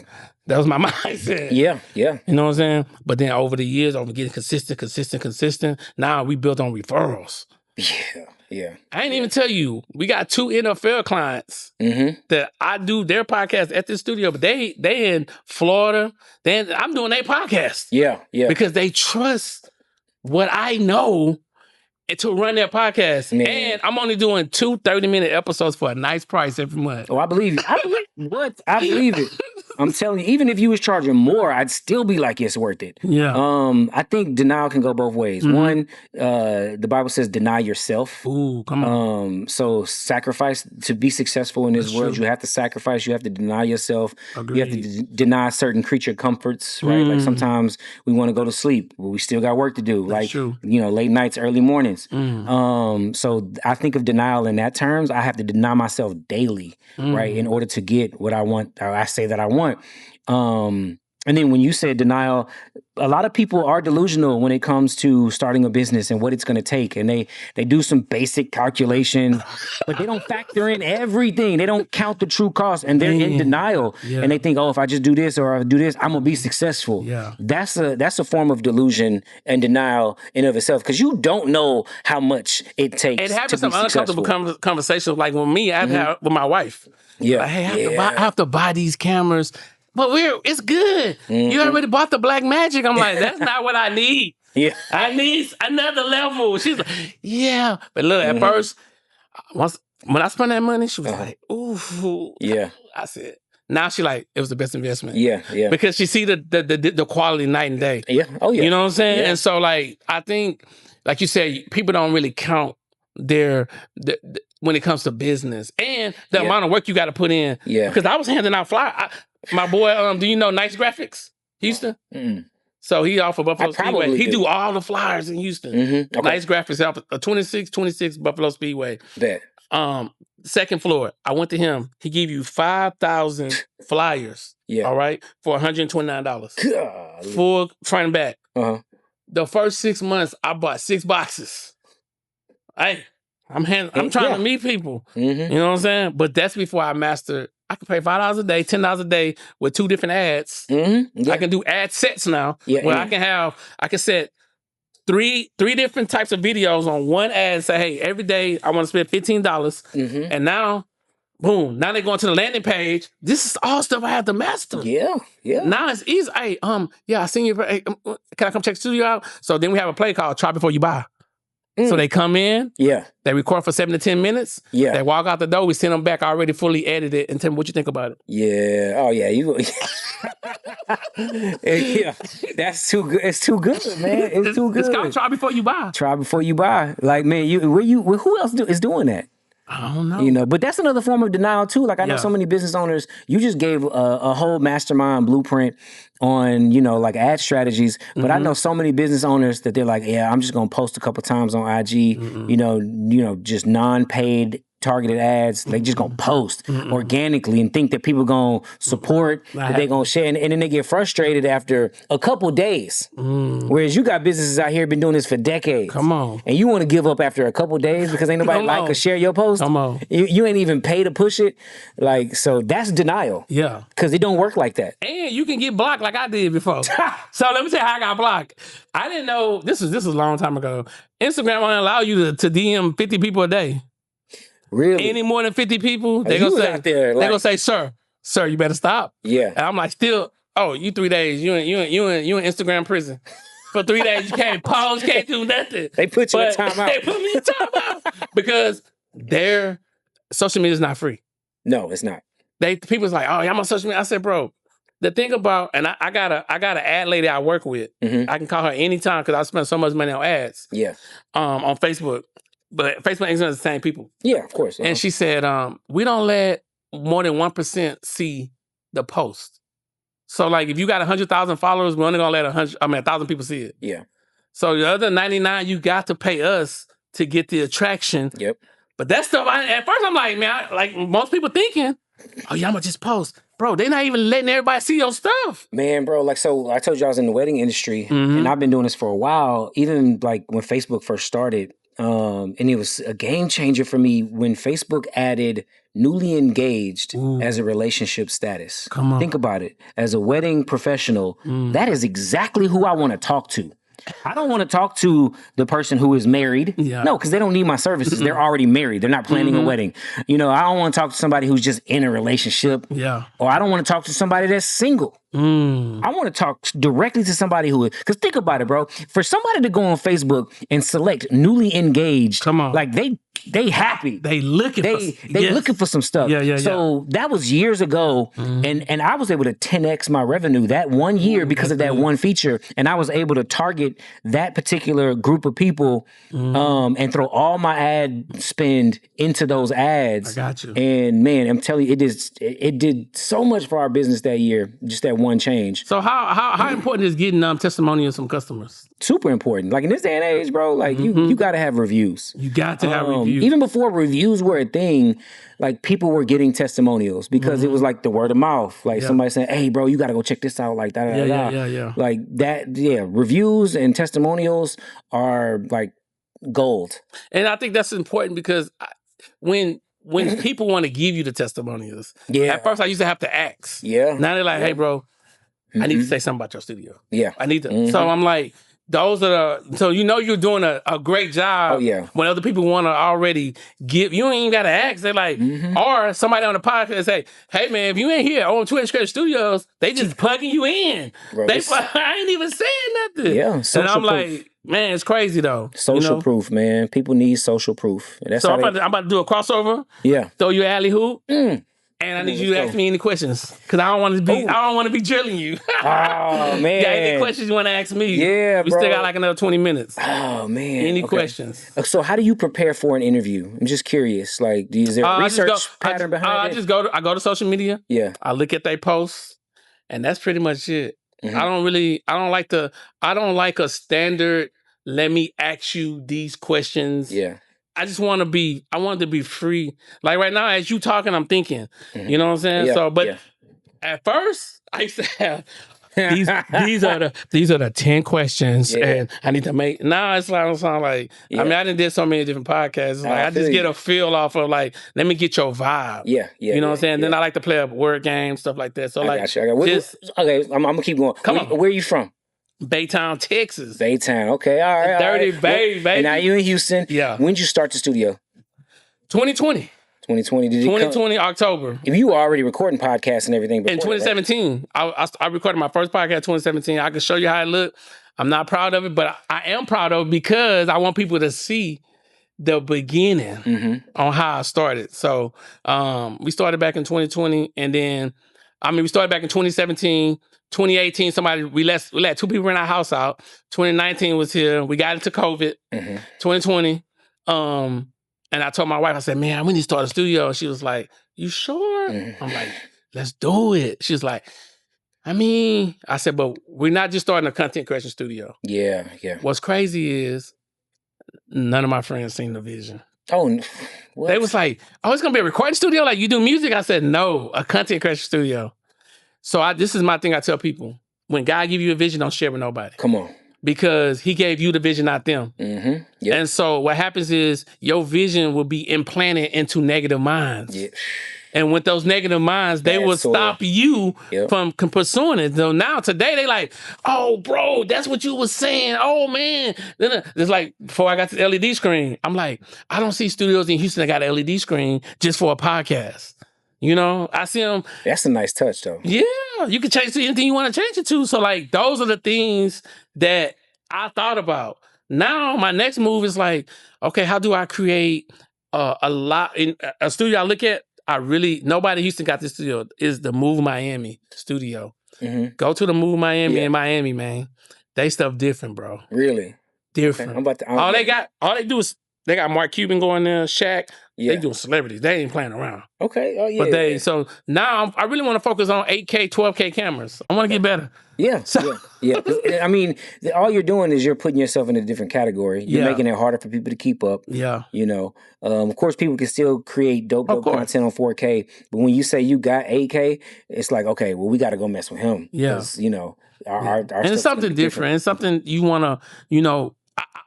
That was my mindset. Yeah. Yeah. You know what I'm saying? But then over the years, over getting consistent, now we built on referrals. Yeah. Yeah. I ain't even tell you, we got 2 NFL clients that I do their podcast at the studio, but they in Florida. I'm doing their podcast. Yeah. Yeah. Because they trust what I know to run their podcast. Man. And I'm only doing 2 30-minute episodes for a nice price every month. Oh, I believe you. I believe it. I'm telling you, even if you was charging more, I'd still be like, it's worth it. Yeah. I think denial can go both ways. One, the Bible says deny yourself. Ooh, come on. So sacrifice to be successful in this world. True. You have to sacrifice. You have to deny yourself. Agreed. You have to deny certain creature comforts, right? Like sometimes we want to go to sleep, but we still got work to do. That's like, true. you know, late nights, early mornings. So I think of denial in that terms. I have to deny myself daily, right? In order to get what I want, or I say that I want. And then when you said denial, a lot of people are delusional when it comes to starting a business and what it's going to take. And they do some basic calculation, but they don't factor in everything. They don't count the true cost, and they're in denial. Yeah. And they think, oh, if I just do this or I do this, I'm going to be successful. Yeah. That's a form of delusion and denial in of itself, because you don't know how much it takes. It happens some uncomfortable conversations like with me, I've had with my wife. Yeah. Like, hey, I have to buy these cameras. But it's good. You already bought the Black Magic. I'm like, that's not what I need. Yeah. I need another level. She's like, yeah. But look, at first, when I spent that money, she was like, ooh. Yeah. I said, now she like, it was the best investment. Yeah, yeah. Because she see the quality night and day. Yeah. Oh, yeah. You know what I'm saying? Yeah. And so, like, I think, like you said, people don't really count when it comes to business and the amount of work you got to put in. Yeah. Because I was handing out flyers. My boy, do you know Nice Graphics, Houston? So he off of Buffalo Speedway. He do all the flyers in Houston. Okay. Nice Graphics, off a 26 Buffalo Speedway. Bet. Second floor, I went to him. He gave you 5,000 flyers. Yeah. All right, for $129. Full front and back. The first 6 months, I bought 6 boxes. Hey, I'm trying to meet people. You know what I'm saying? But that's before I mastered. I can pay $5 a day, $10 a day with 2 different ads. I can do ad sets now, where I can set three different types of videos on one ad and say, hey, every day I want to spend $15. And now, boom, now they're going to the landing page. This is all stuff I have to master. Yeah, yeah. Now it's easy. Hey, I seen you. Hey, can I come check the studio out? So then we have a play called Try Before You Buy. So they come in, they record for 7 to 10 minutes, they walk out the door, we send them back already fully edited, and tell me what you think about it. Yeah, oh yeah, yeah, that's too good. It's too good, man. It's too good. It's called Try Before You Buy. Try Before You Buy. Like, man, who else is doing that? I don't know. You know, but that's another form of denial too. Like, I know so many business owners, you just gave a whole mastermind blueprint on, you know, like ad strategies. But I know so many business owners that they're like, yeah, I'm just going to post a couple times on IG, you know, just non-paid targeted ads. They just gonna post organically and think that people gonna support, that they gonna share, and then they get frustrated after a couple days. Whereas you got businesses out here been doing this for decades. Come on, and you want to give up after a couple days because ain't nobody like or share your post. Come on, you ain't even pay to push it. Like, so that's denial. Yeah, because it don't work like that. And you can get blocked like I did before. So let me tell you how I got blocked. I didn't know this was a long time ago. Instagram won't allow you to DM 50 people a day. Really? Any more than 50 people, they gonna say, sir, you better stop. Yeah. And I'm like, still, you 3 days, you in Instagram prison. For 3 days, you can't pause, can't do nothing. They put you in timeout. They put me in timeout because their social media is not free. No, it's not. People's like, oh, I'm on social media. I said, bro, the thing about, and I got an ad lady I work with. I can call her anytime because I spend so much money on ads. Yeah. On Facebook. But Facebook ain't the same people. Yeah, of course. And she said, we don't let more than 1% see the post. So, like, if you got 100,000 followers, we're only gonna let 1,000 people see it. Yeah. So the other 99, you got to pay us to get the attraction. Yep. But that stuff, at first I'm like, man, like most people thinking, oh yeah, I'm gonna just post. Bro, they not even letting everybody see your stuff. Man, bro, like, so I told you I was in the wedding industry, and I've been doing this for a while, even like when Facebook first started. And it was a game changer for me when Facebook added newly engaged as a relationship status. Come on. Think about it. As a wedding professional, that is exactly who I want to talk to. I don't want to talk to the person who is married. Yeah. No, because they don't need my services. They're already married. They're not planning a wedding. You know, I don't want to talk to somebody who's just in a relationship. Yeah. Or I don't want to talk to somebody that's single. I want to talk directly to somebody who, because think about it, bro. For somebody to go on Facebook and select newly engaged, come on, like they happy. They looking looking for some stuff. So that was years ago, and I was able to 10x my revenue that 1 year because of that one feature, and I was able to target that particular group of people and throw all my ad spend into those ads. I got you. And man, I'm telling you, it did so much for our business that year. Just that one change. So how important is getting testimonials from customers? Super important. Like in this day and age, bro, like you got to have reviews. You got to have reviews. Even before reviews were a thing, like people were getting testimonials because it was like the word of mouth. Like somebody saying, "Hey, bro, you got to go check this out." Like that. Like that. Yeah, reviews and testimonials are like gold. And I think that's important because when people want to give you the testimonials, at first I used to have to ask. Yeah. Now they're like, "Hey, bro, I need to say something about your studio." Yeah. I need to. So I'm like, those are so you know you're doing a great job. Oh, yeah. When other people want to already give, you ain't even got to ask. They're like, or somebody on the podcast say, "Hey, man, if you ain't here on Twitch Creative Studios, they just plugging you in." Bro, I ain't even saying nothing. Yeah. And I'm like, man, it's crazy though. Social proof, man. People need social proof. That's so I'm about to do a crossover. Yeah. Throw you an alley hoop. And I need you to ask me any questions because I don't want to be drilling you. Oh man! You got any questions you want to ask me? Yeah, we still got like another 20 minutes. Oh man! Any questions? So how do you prepare for an interview? I'm just curious. Like, is there a research pattern behind it? I go to social media. Yeah. I look at their posts, and that's pretty much it. I don't like a standard. Let me ask you these questions. Yeah. I want it to be free. Like right now, as you talking, I'm thinking, you know what I'm saying? Yeah, so, but at first, I used to have these are the 10 questions and I need to make, now it's like, I mean, I done did so many different podcasts. Like, I just get a feel off of like, let me get your vibe. Yeah. You know what I'm saying? Then I like to play a word game, stuff like that. So like, okay, I'm gonna keep going. Come on. Where are you from? Baytown, Texas. Baytown, okay, all right. Dirty baby. And now you in Houston. Yeah. When did you start the studio? 2020. 2020. 2020 October. If you were already recording podcasts and everything before, in 2017, right? I recorded my first podcast in 2017. I can show you how it looked. I'm not proud of it, but I am proud of it because I want people to see the beginning on how I started. So we started back in 2020, and then we started back in 2017. 2018, we let two people rent our house out. 2019 was here. We got into COVID. 2020, and I told my wife, I said, "Man, we need to start a studio." And she was like, "You sure?" I'm like, "Let's do it." She was like, I said, "But we're not just starting a content creation studio." Yeah. What's crazy is none of my friends seen the vision. Oh, what? They was like, "Oh, it's gonna be a recording studio like you do music?" I said, "No, a content creation studio." So this is my thing I tell people. When God give you a vision, don't share with nobody. Come on. Because he gave you the vision, not them. Yep. And so what happens is your vision will be implanted into negative minds. Yep. And with those negative minds, they will stop you from pursuing it. So now today they like, "Oh, bro, that's what you was saying. Oh, man." Then it's like, before I got to the LED screen, I'm like, I don't see studios in Houston that got an LED screen just for a podcast. You know, I see them. That's a nice touch, though. Yeah, you can change to anything you want to change it to. So, like, those are the things that I thought about. Now, my next move is like, okay, how do I create a studio I look at? Nobody in Houston got this studio. Is the Move Miami studio. Go to the Move Miami in Miami, man. They stuff different, bro. Really? Different. Okay, all they do is They got Mark Cuban going there, Shaq. Yeah. They doing celebrities. They ain't playing around. Okay. Oh yeah. But so now I really want to focus on 8K, 12K cameras. I want to get better. Yeah, So, yeah. I mean, all you're doing is you're putting yourself in a different category. You're making it harder for people to keep up. Yeah. You know, of course, people can still create dope content on 4K. But when you say you got 8K, it's like, okay, well, we got to go mess with him. Yeah. You know, our and it's something different. It's something you want to, you know,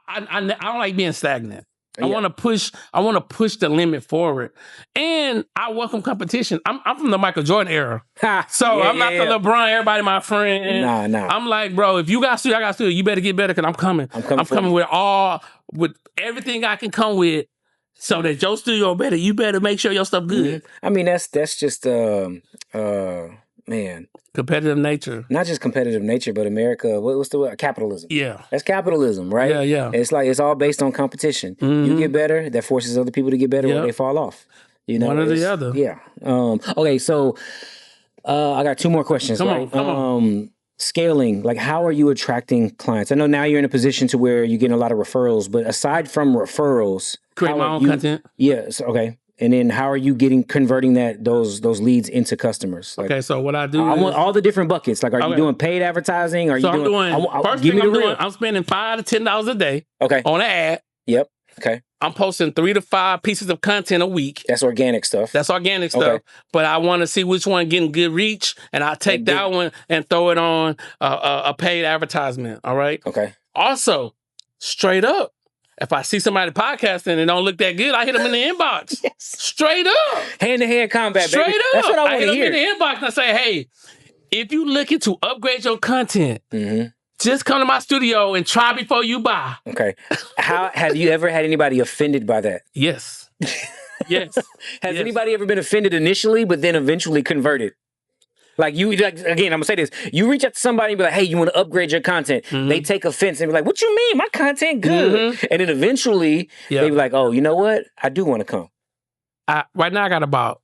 I don't like being stagnant. I want to push. I want to push the limit forward, and I welcome competition. I'm from the Michael Jordan era, so I'm not the LeBron. Everybody, my friend. Nah. I'm like, bro, if you got studio, I got studio. You better get better because I'm coming. I'm coming with everything I can come with, so that your studio better. You better make sure your stuff good. I mean, that's just man. Competitive nature. Not just competitive nature, but America, what's the word? Capitalism. Yeah. That's capitalism, right? Yeah. It's like, it's all based on competition. You get better, that forces other people to get better, or they fall off. You know, one or the other. Yeah. Okay, so I got two more questions. Come on. Scaling, like how are you attracting clients? I know now you're in a position to where you're getting a lot of referrals, but aside from referrals, create my own content. Yes. Okay. And then how are you converting those leads into customers? Like, okay, so what I do I want all the different buckets. Like, are you doing paid advertising? Are you doing? First thing I'm doing, I'm spending $5 to $10 a day. Okay. On an ad. Yep. Okay. I'm posting 3 to 5 pieces of content a week. That's organic stuff. But I want to see which one getting good reach, and I take that one and throw it on a paid advertisement. All right. Okay. Also, straight up, if I see somebody podcasting and don't look that good, I hit them in the inbox. Yes. Straight up. Hand-to-hand combat, Straight baby. up. That's what I want to hear. I hit them in the inbox and I say, hey, if you looking to upgrade your content, just come to my studio and try before you buy. Okay. How have you ever had anybody offended by that? Yes. Yes. Has anybody ever been offended initially, but then eventually converted? Like again, I'm gonna say this. You reach out to somebody and be like, hey, you want to upgrade your content. They take offense and be like, what you mean? My content good. And then eventually they be like, oh, you know what? I do want to come. Right now I got about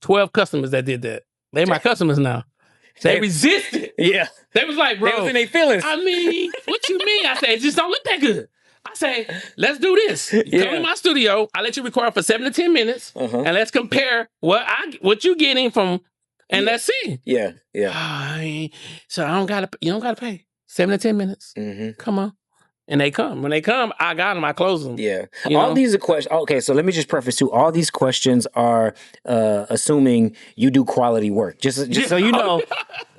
12 customers that did that. They my customers now. They resisted. Yeah. They was like, bro. They was in their feelings. I mean, what you mean? I said, it just don't look that good. I say, let's do this. You come to my studio. I let you record for 7 to 10 minutes. And let's compare what you getting from. And let's see. Yeah. So you don't gotta pay 7 to 10 minutes. Come on. And they come. When they come, I got them. I close them. Yeah. All these are questions. Okay, so let me just preface too. All these questions are assuming you do quality work. Just so you know,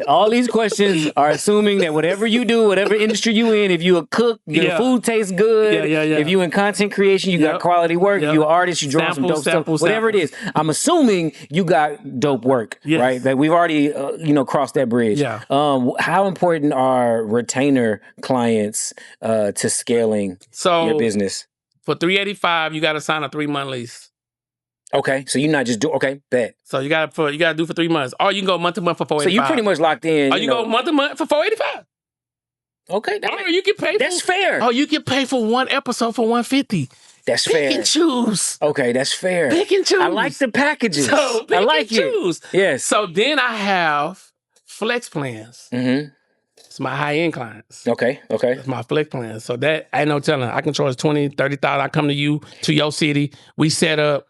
all these questions are assuming that whatever you do, whatever industry you in, if you a cook, your food tastes good. If you in content creation, you got quality work. If you an artist, you draw some dope stuff. Whatever it is, I'm assuming you got dope work, right? That we've already crossed that bridge. Yeah. How important are retainer clients to scaling your business? For $385, you got to sign a 3-month lease. Okay, so you're not just bet. So you got to do for 3 months, or you can go month to month for $485. So you pretty much locked in. Or you go month to month for $485. Okay, you can pay. That's fair. Oh, you can pay for one episode for $150. That's fair. Pick and choose. Okay, that's fair. Pick and choose. I like the packages. So I like and choose. Yes. So then I have flex plans. It's my high-end clients. Okay. It's my flex plans. So that, ain't no telling. I can charge $20,000, $30,000. I come to you, to your city. We set up.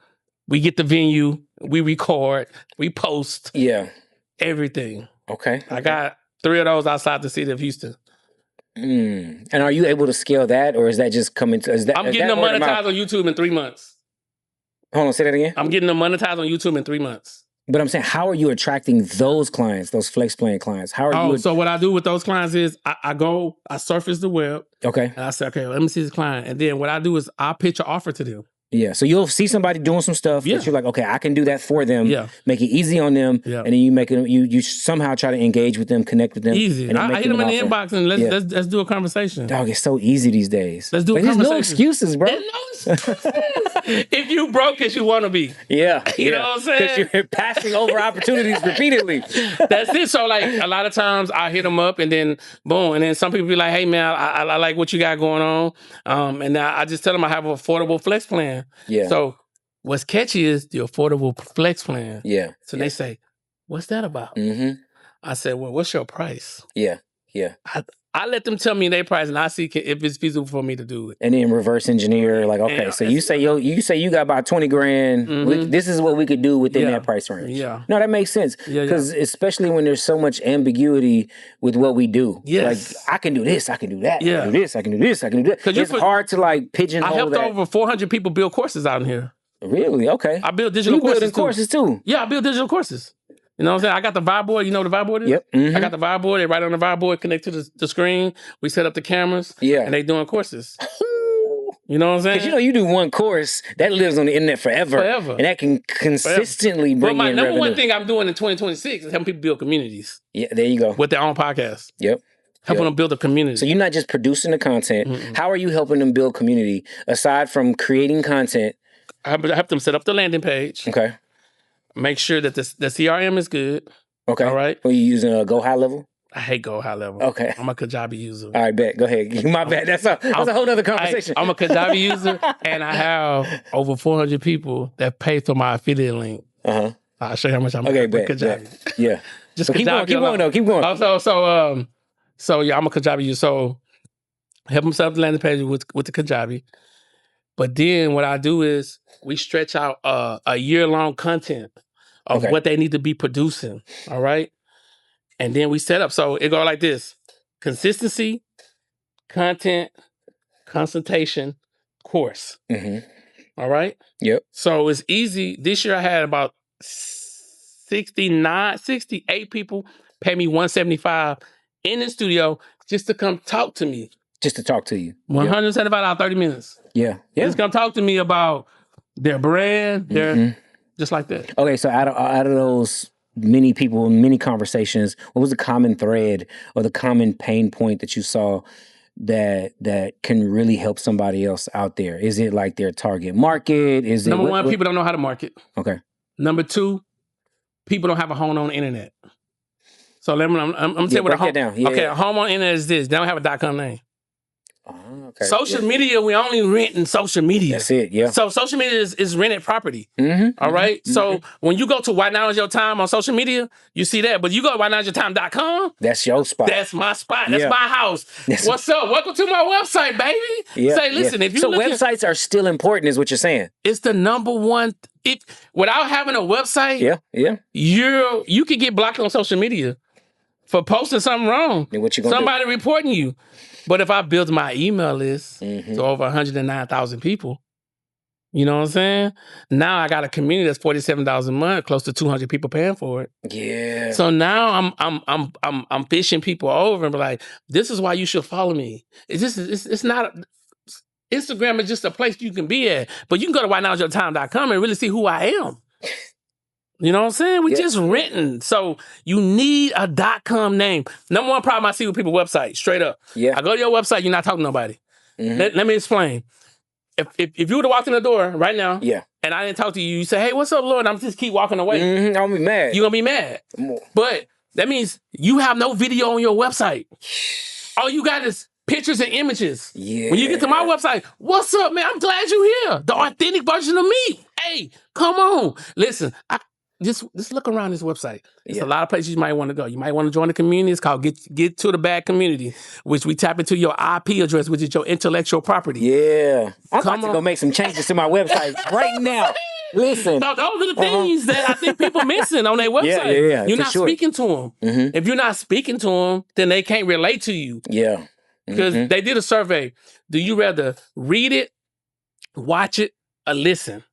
We get the venue. We record. We post. Yeah. Everything. Okay. I got 3 of those outside the city of Houston. And are you able to scale that, or is that just coming to? I'm getting them monetized on YouTube in 3 months. Hold on, say that again. I'm getting them monetized on YouTube in 3 months. But I'm saying, how are you attracting those clients, those flex plan clients? How are you? So what I do with those clients is I surface the web. Okay. And I say, okay, let me see this client. And then what I do is I pitch an offer to them. Yeah, so you'll see somebody doing some stuff that you're like, okay, I can do that for them. Yeah. Make it easy on them, and then you somehow try to engage with them, connect with them. Easy. And I hit them in the inbox and let's do a conversation. Dog, it's so easy these days. Let's do a conversation. There's no excuses, bro. There's no excuses. If you broke as you want to be. Yeah. You know what I'm saying? Because you're passing over opportunities repeatedly. That's it. So like a lot of times I hit them up and then boom. And then some people be like, hey man, I like what you got going on. And I just tell them I have an affordable flex plan. Yeah. So what's catchy is the affordable flex plan. Yeah. So they say, what's that about? I said, well, what's your price? Yeah. I let them tell me their price, and I see if it's feasible for me to do it. And then reverse engineer, like, okay, Yeah, so you say you got about 20 grand. This is what we could do within that price range. Yeah. No, that makes sense. Because especially when there's so much ambiguity with what we do. Yes. Like, I can do this, I can do that, Yeah. I can do this, I can do this, I can do that. It's hard to like pigeonhole I helped that. over 400 people build courses out in here. Really? Okay. I build digital courses. You building courses too? Yeah, I build digital courses. You know what I'm saying? I got the vibe board. You know what the vibe board is? Yep. I got the vibe board. They write on the vibe board, connect to the screen. We set up the cameras. Yeah. And they doing courses. You know what I'm saying? Because you do one course, that lives on the internet forever. And that can consistently bring in revenue. But my number one thing I'm doing in 2026 is helping people build communities. Yeah, there you go. With their own podcast. Yep. Helping them build a community. So you're not just producing the content. How are you helping them build community? Aside from creating content. I help them set up the landing page. Okay. Make sure that the CRM is good. Okay. All right. Are you using a Go High Level? I hate Go High Level. Okay. I'm a Kajabi user. All right, bet. Go ahead. My bad. That's a whole other conversation. I'm a Kajabi user, and I have over 400 people that pay for my affiliate link. I'll show you how much I'm bet. Kajabi. Yeah. Just keep going though. Keep going. So yeah, I'm a Kajabi user. So help them set up the landing page with the Kajabi. But then what I do is we stretch out a year-long content of what they need to be producing. All right. And then we set up. So it go like this: consistency, content, consultation, course. All right. Yep. So it's easy. This year I had about 68 people pay me $175 in the studio just to come talk to me. Just to talk to you. $175, 30 minutes. Yeah. Just come talk to me about their brand, just like that. Okay, so out of those many people, many conversations, what was the common thread or the common pain point that you saw that can really help somebody else out there? Is it like their target market? Is it Number one, people don't know how to market. Okay. Number two, people don't have a home on the internet. So I'm tell you what a home. A home on the internet is this. They don't have a .com name. Okay. Social media, we only rent in social media. That's it, yeah. So social media is rented property. All right? So when you go to Why Now Is Your Time on social media, you see that. But you go to whynowisyourtime.com. That's your spot. That's my spot. That's my house. What's up? Welcome to my website, baby. Say, listen, if you So websites are still important is what you're saying. It's the number one. Without having a website, you could get blocked on social media for posting something wrong. And what you gonna Somebody reporting you. But if I build my email list to over 109,000 people, you know what I'm saying? Now I got a community that's $47 a month, close to 200 people paying for it. Yeah. So now I'm fishing people over and be like, this is why you should follow me. It's not Instagram is just a place you can be at, but you can go to whynowisyourtime.com and really see who I am. You know what I'm saying? We just renting. So you need a .com name. Number one problem I see with people's websites, straight up. Yeah. I go to your website, you're not talking to nobody. Let me explain. If you would have walked in the door right now, and I didn't talk to you, you say, hey, what's up, Lord? And I'm just keep walking away. I'm gonna be mad. You're gonna be mad. But that means you have no video on your website. All you got is pictures and images. Yeah. When you get to my website, what's up, man? I'm glad you're here. The authentic version of me. Hey, come on. Listen, just look around this website. There's a lot of places you might want to go. You might want to join the community. It's called Get to the Bag Community, which we tap into your IP address, which is your intellectual property. Yeah. I'm about to go make some changes to my website right now. Listen. So those are the things that I think people missing on their website. Yeah, you're not speaking to them. If you're not speaking to them, then they can't relate to you. Yeah. Because they did a survey. Do you rather read it, watch it, or listen?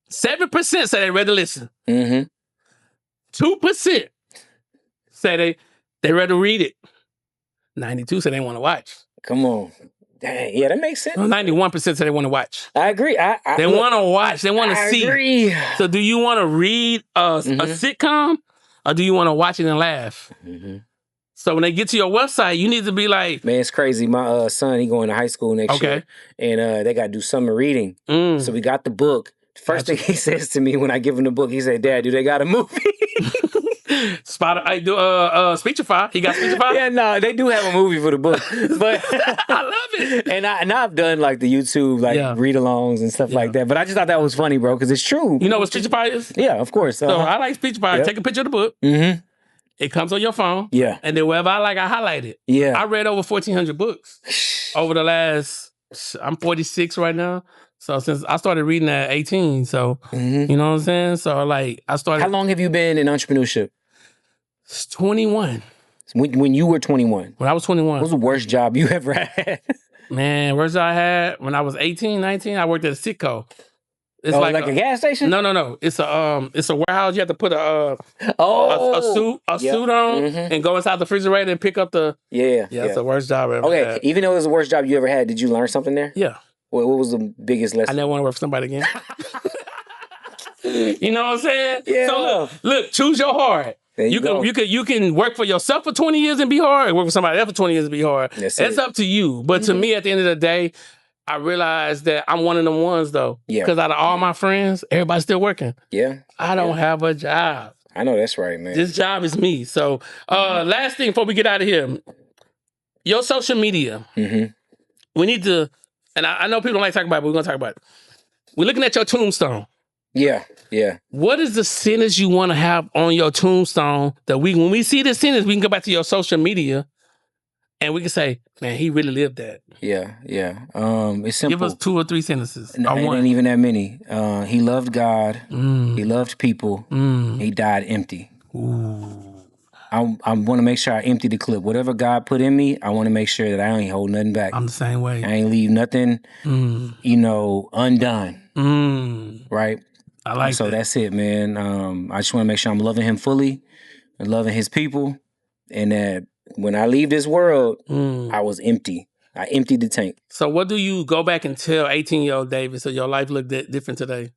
7% say they rather listen. 2% say they rather read it. 92 say they want to watch. Come on. Dang, yeah, that makes sense. 91% say they want to watch. I agree. They want to watch. They want to see. I agree. So do you want to read a sitcom or do you want to watch it and laugh? So when they get to your website, you need to be like... Man, it's crazy. My son, he going to high school next year. And they got to do summer reading. So we got the book. First thing he says to me when I give him the book, he said, Dad, do they got a movie? I do Speechify. He got Speechify? Yeah, no, they do have a movie for the book. But I love it. And I've done like the YouTube read-alongs and stuff like that. But I just thought that was funny, bro, because it's true. You know what Speechify is? Yeah, of course. So I like Speechify. Take a picture of the book. It comes on your phone. Yeah. And then wherever I like, I highlight it. Yeah. I read over 1,400 books over the last, I'm 46 right now. So since I started reading at 18, so, you know what I'm saying? So like, I started. How long have you been in entrepreneurship? 21. When you were 21? When I was 21. What was the worst job you ever had? Man, worst job I had when I was 18, 19, I worked at a Sitco. It's like a gas station? No. It's a warehouse. You have to put a suit on and go inside the refrigerator and pick up the. Yeah. It's the worst job I ever had. Even though it was the worst job you ever had, did you learn something there? Yeah. What was the biggest lesson? I never want to work for somebody again. You know what I'm saying? Yeah. So look, choose your hard. You can work for yourself for 20 years and be hard, work for somebody else for 20 years and be hard. It's up to you. But to me, at the end of the day, I realized that I'm one of them ones though. Yeah. Because out of all my friends, everybody's still working. Yeah. I don't have a job. I know that's right, man. This job is me. So last thing before we get out of here, your social media. We need to, and I know people don't like talking about it, but we're gonna talk about it. We're looking at your tombstone. Yeah. What is the sentence you want to have on your tombstone that when we see the sentence, we can go back to your social media and we can say, man, he really lived that. Yeah. It's simple. Give us 2 or 3 sentences. It ain't even that many. He loved God. He loved people. He died empty. I want to make sure I empty the clip. Whatever God put in me, I want to make sure that I ain't hold nothing back. I'm the same way. I ain't leave nothing, undone. Right? I like so that. That's it, man. I just want to make sure I'm loving him fully and loving his people. And that when I leave this world, I was empty. I emptied the tank. So what do you go back and tell 18-year-old David so your life look different today?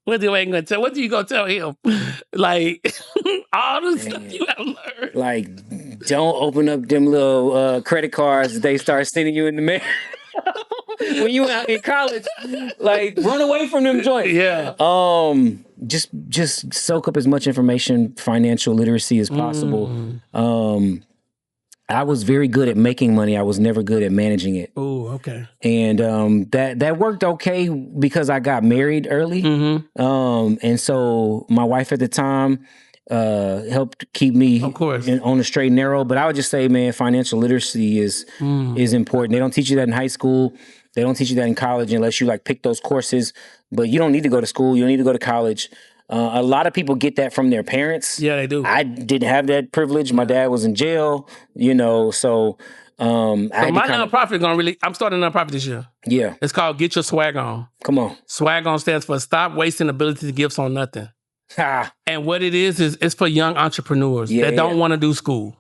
What do you gonna tell? What do you gonna tell him? Like all the stuff you have learned. Like, don't open up them little credit cards that they start sending you in the mail. When you out in college, like run away from them joints. Yeah. Just soak up as much information, financial literacy as possible. I was very good at making money. I was never good at managing it. Oh, okay. And that worked okay because I got married early. And so my wife at the time helped keep me on the straight and narrow. But I would just say, man, financial literacy is important. They don't teach you that in high school. They don't teach you that in college unless you like pick those courses. But you don't need to go to school. You don't need to go to college. A lot of people get that from their parents. Yeah, they do. I didn't have that privilege. My dad was in jail, so my nonprofit I'm starting a nonprofit this year. Yeah. It's called Get Your Swag On. Come on. Swag On stands for Stop Wasting Ability to Gifts on Nothing. And what it is it's for young entrepreneurs that don't want to do school.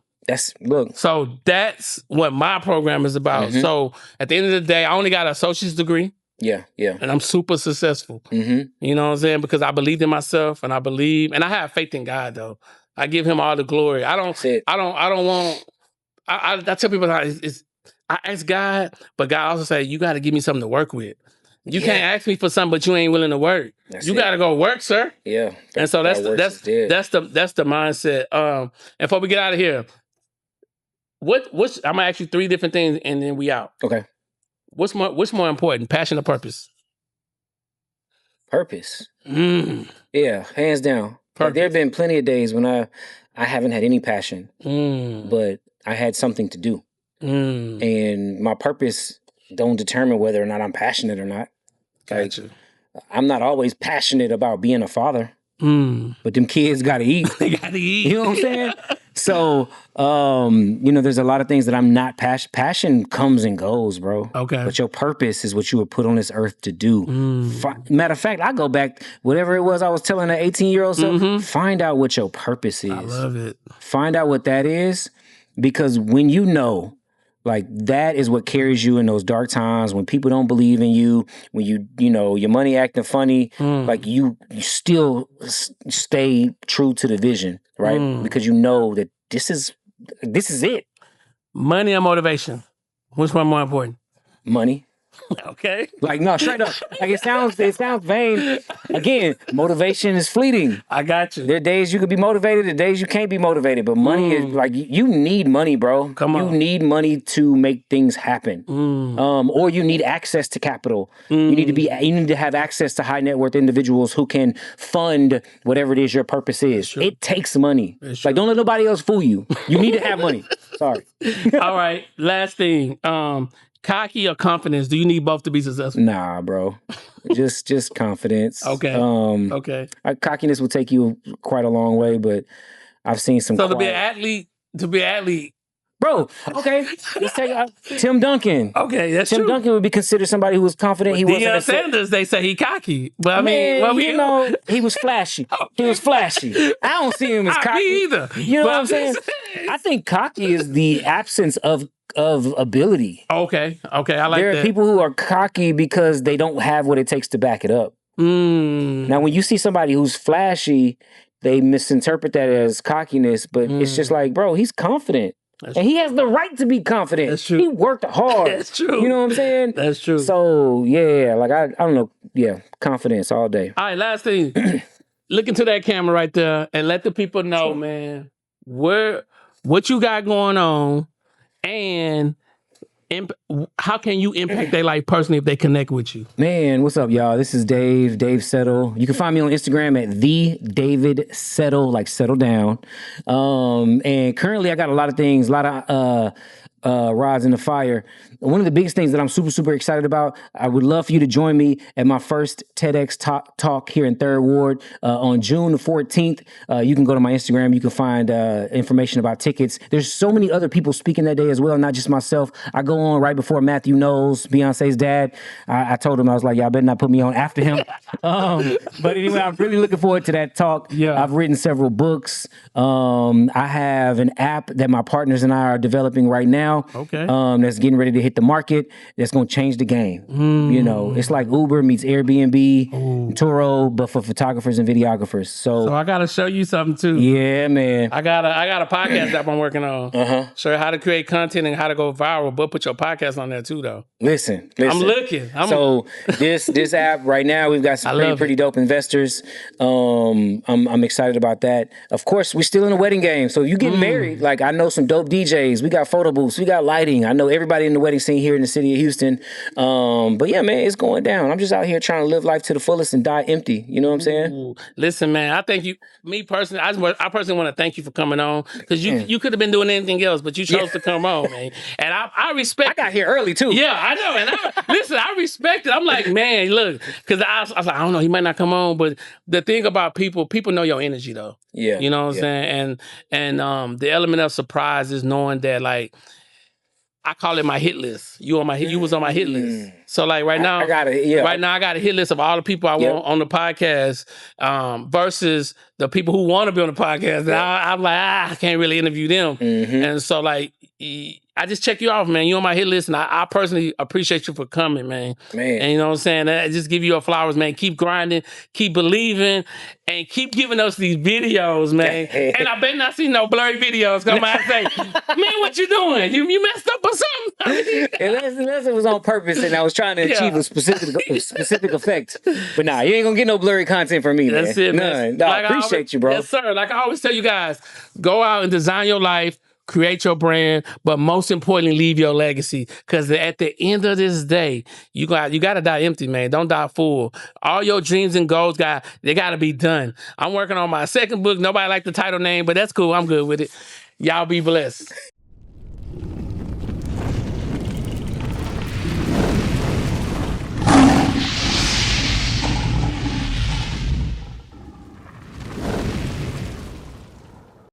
So that's what my program is about. So at the end of the day, I only got an associate's degree. Yeah. And I'm super successful. You know what I'm saying? Because I believed in myself and I have faith in God though. I give him all the glory. I tell people I ask God, but God also say, you got to give me something to work with. You can't ask me for something, but you ain't willing to work. You got to go work, sir. Yeah. And so that's the mindset. And before we get out of here, I'm gonna ask you 3 different things and then we out. Okay. What's more important, passion or purpose? Purpose. Yeah, hands down. Like, there have been plenty of days when I haven't had any passion, but I had something to do. And my purpose don't determine whether or not I'm passionate or not. Gotcha. I'm not always passionate about being a father, but them kids got to eat. They got to eat. You know what I'm saying? So, there's a lot of things that I'm not passion comes and goes, bro. Okay. But your purpose is what you were put on this earth to do. Matter of fact, I go back, whatever it was I was telling that 18-year-old self, find out what your purpose is. I love it. Find out what that is, because when you know, like, that is what carries you in those dark times when people don't believe in you, when your money acting funny, like you still stay true to the vision, right? Because you know that this is it. Money or motivation? Which one more important? Money. Okay. Like, no, straight up. Like, it sounds vain. Again, motivation is fleeting. I got you. There are days you could be motivated, there are days you can't be motivated. But money is like, you need money, bro. You need money to make things happen. Or you need access to capital. You need to have access to high net worth individuals who can fund whatever it is your purpose is. It takes money. Like, don't let nobody else fool you. You need to have money. Sorry. All right. Last thing. Cocky or confidence? Do you need both to be successful? Nah, bro. just confidence. Okay. Okay. Cockiness will take you quite a long way, but I've seen some. So to be an athlete, bro. Okay, let's take Tim Duncan. Okay, that's Tim true. Duncan would be considered somebody who was confident. He wasn't. Deion Sanders, they say he cocky, but I mean, well, you know, he was flashy. He was flashy. I don't see him as cocky either. You know what I'm saying? I think cocky is the absence of ability. Okay, I like that. There are people who are cocky because they don't have what it takes to back it up. Now, when you see somebody who's flashy, they misinterpret that as cockiness, but it's just like, bro, he's confident. And he has the right to be confident. That's true. He worked hard. That's true. You know what I'm saying? That's true. So, yeah, like, I don't know. Yeah, confidence all day. All right, last thing. Look into that camera right there and let the people know, man, what you got going on and how can you impact their life personally if they connect with you? Man, what's up, y'all? This is Dave Settle. You can find me on Instagram at the David Settle, like settle down. And currently I got a lot of things, a lot of rods in the fire. One of the biggest things that I'm super excited about, I would love for you to join me at my first TEDx talk here in 3rd Ward on June the 14th. You can go to my Instagram. You can find information about tickets. There's so many other people speaking that day as well, not just myself. I go on right before Matthew Knowles, Beyonce's dad. I told him, I was like, y'all better not put me on after him. But anyway, I'm really looking forward to that talk. Yeah. I've written several books. I have an app that my partners and I are developing right now. Okay. That's getting ready to hit the market. That's going to change the game. You know, it's like Uber meets Airbnb, Turo, but for photographers and videographers. So I got to show you something too. Yeah, man. I got a podcast app I'm working on. Show you how to create content and how to go viral, but put your podcast on there too, though. Listen. I'm looking. This app right now, we've got some pretty dope investors. I'm excited about that. Of course, we're still in the wedding game. So you get married, like I know some dope DJs. We got photo booths. We got lighting. I know everybody in the wedding scene here in the city of Houston. But yeah, man, it's going down. I'm just out here trying to live life to the fullest and die empty. You know what I'm saying? Listen, man, I thank you. Me personally, I personally want to thank you for coming on because you could have been doing anything else, but you chose to come on, man. And I respect. I got here early too. Yeah, I know. And listen, I respect it. I'm like, man, look, because I was like, I don't know, he might not come on, but the thing about people know your energy though. Yeah, you know what I'm saying. And the element of surprise is knowing that, like, I call it my hit list. You was on my hit list. So like right now, I got a hit list of all the people I want on the podcast, versus the people who want to be on the podcast. And I'm like, I can't really interview them. And so like, I just check you off, man. You on my hit list, and I personally appreciate you for coming, man. And you know what I'm saying? I just give you your flowers, man. Keep grinding, keep believing, and keep giving us these videos, man. And I better not see no blurry videos. Come on, say, man, what you doing? You messed up or something? Unless it was on purpose, and I was trying to achieve a specific effect. But nah, you ain't gonna get no blurry content from me, man. That's it, man. None. Nah, I appreciate you, bro. Yes, sir. Like I always tell you guys, go out and design your life. Create your brand, but most importantly, leave your legacy. Because at the end of this day, you got to die empty, man. Don't die full. All your dreams and goals they got to be done. I'm working on my second book. Nobody liked the title name, but that's cool. I'm good with it. Y'all be blessed.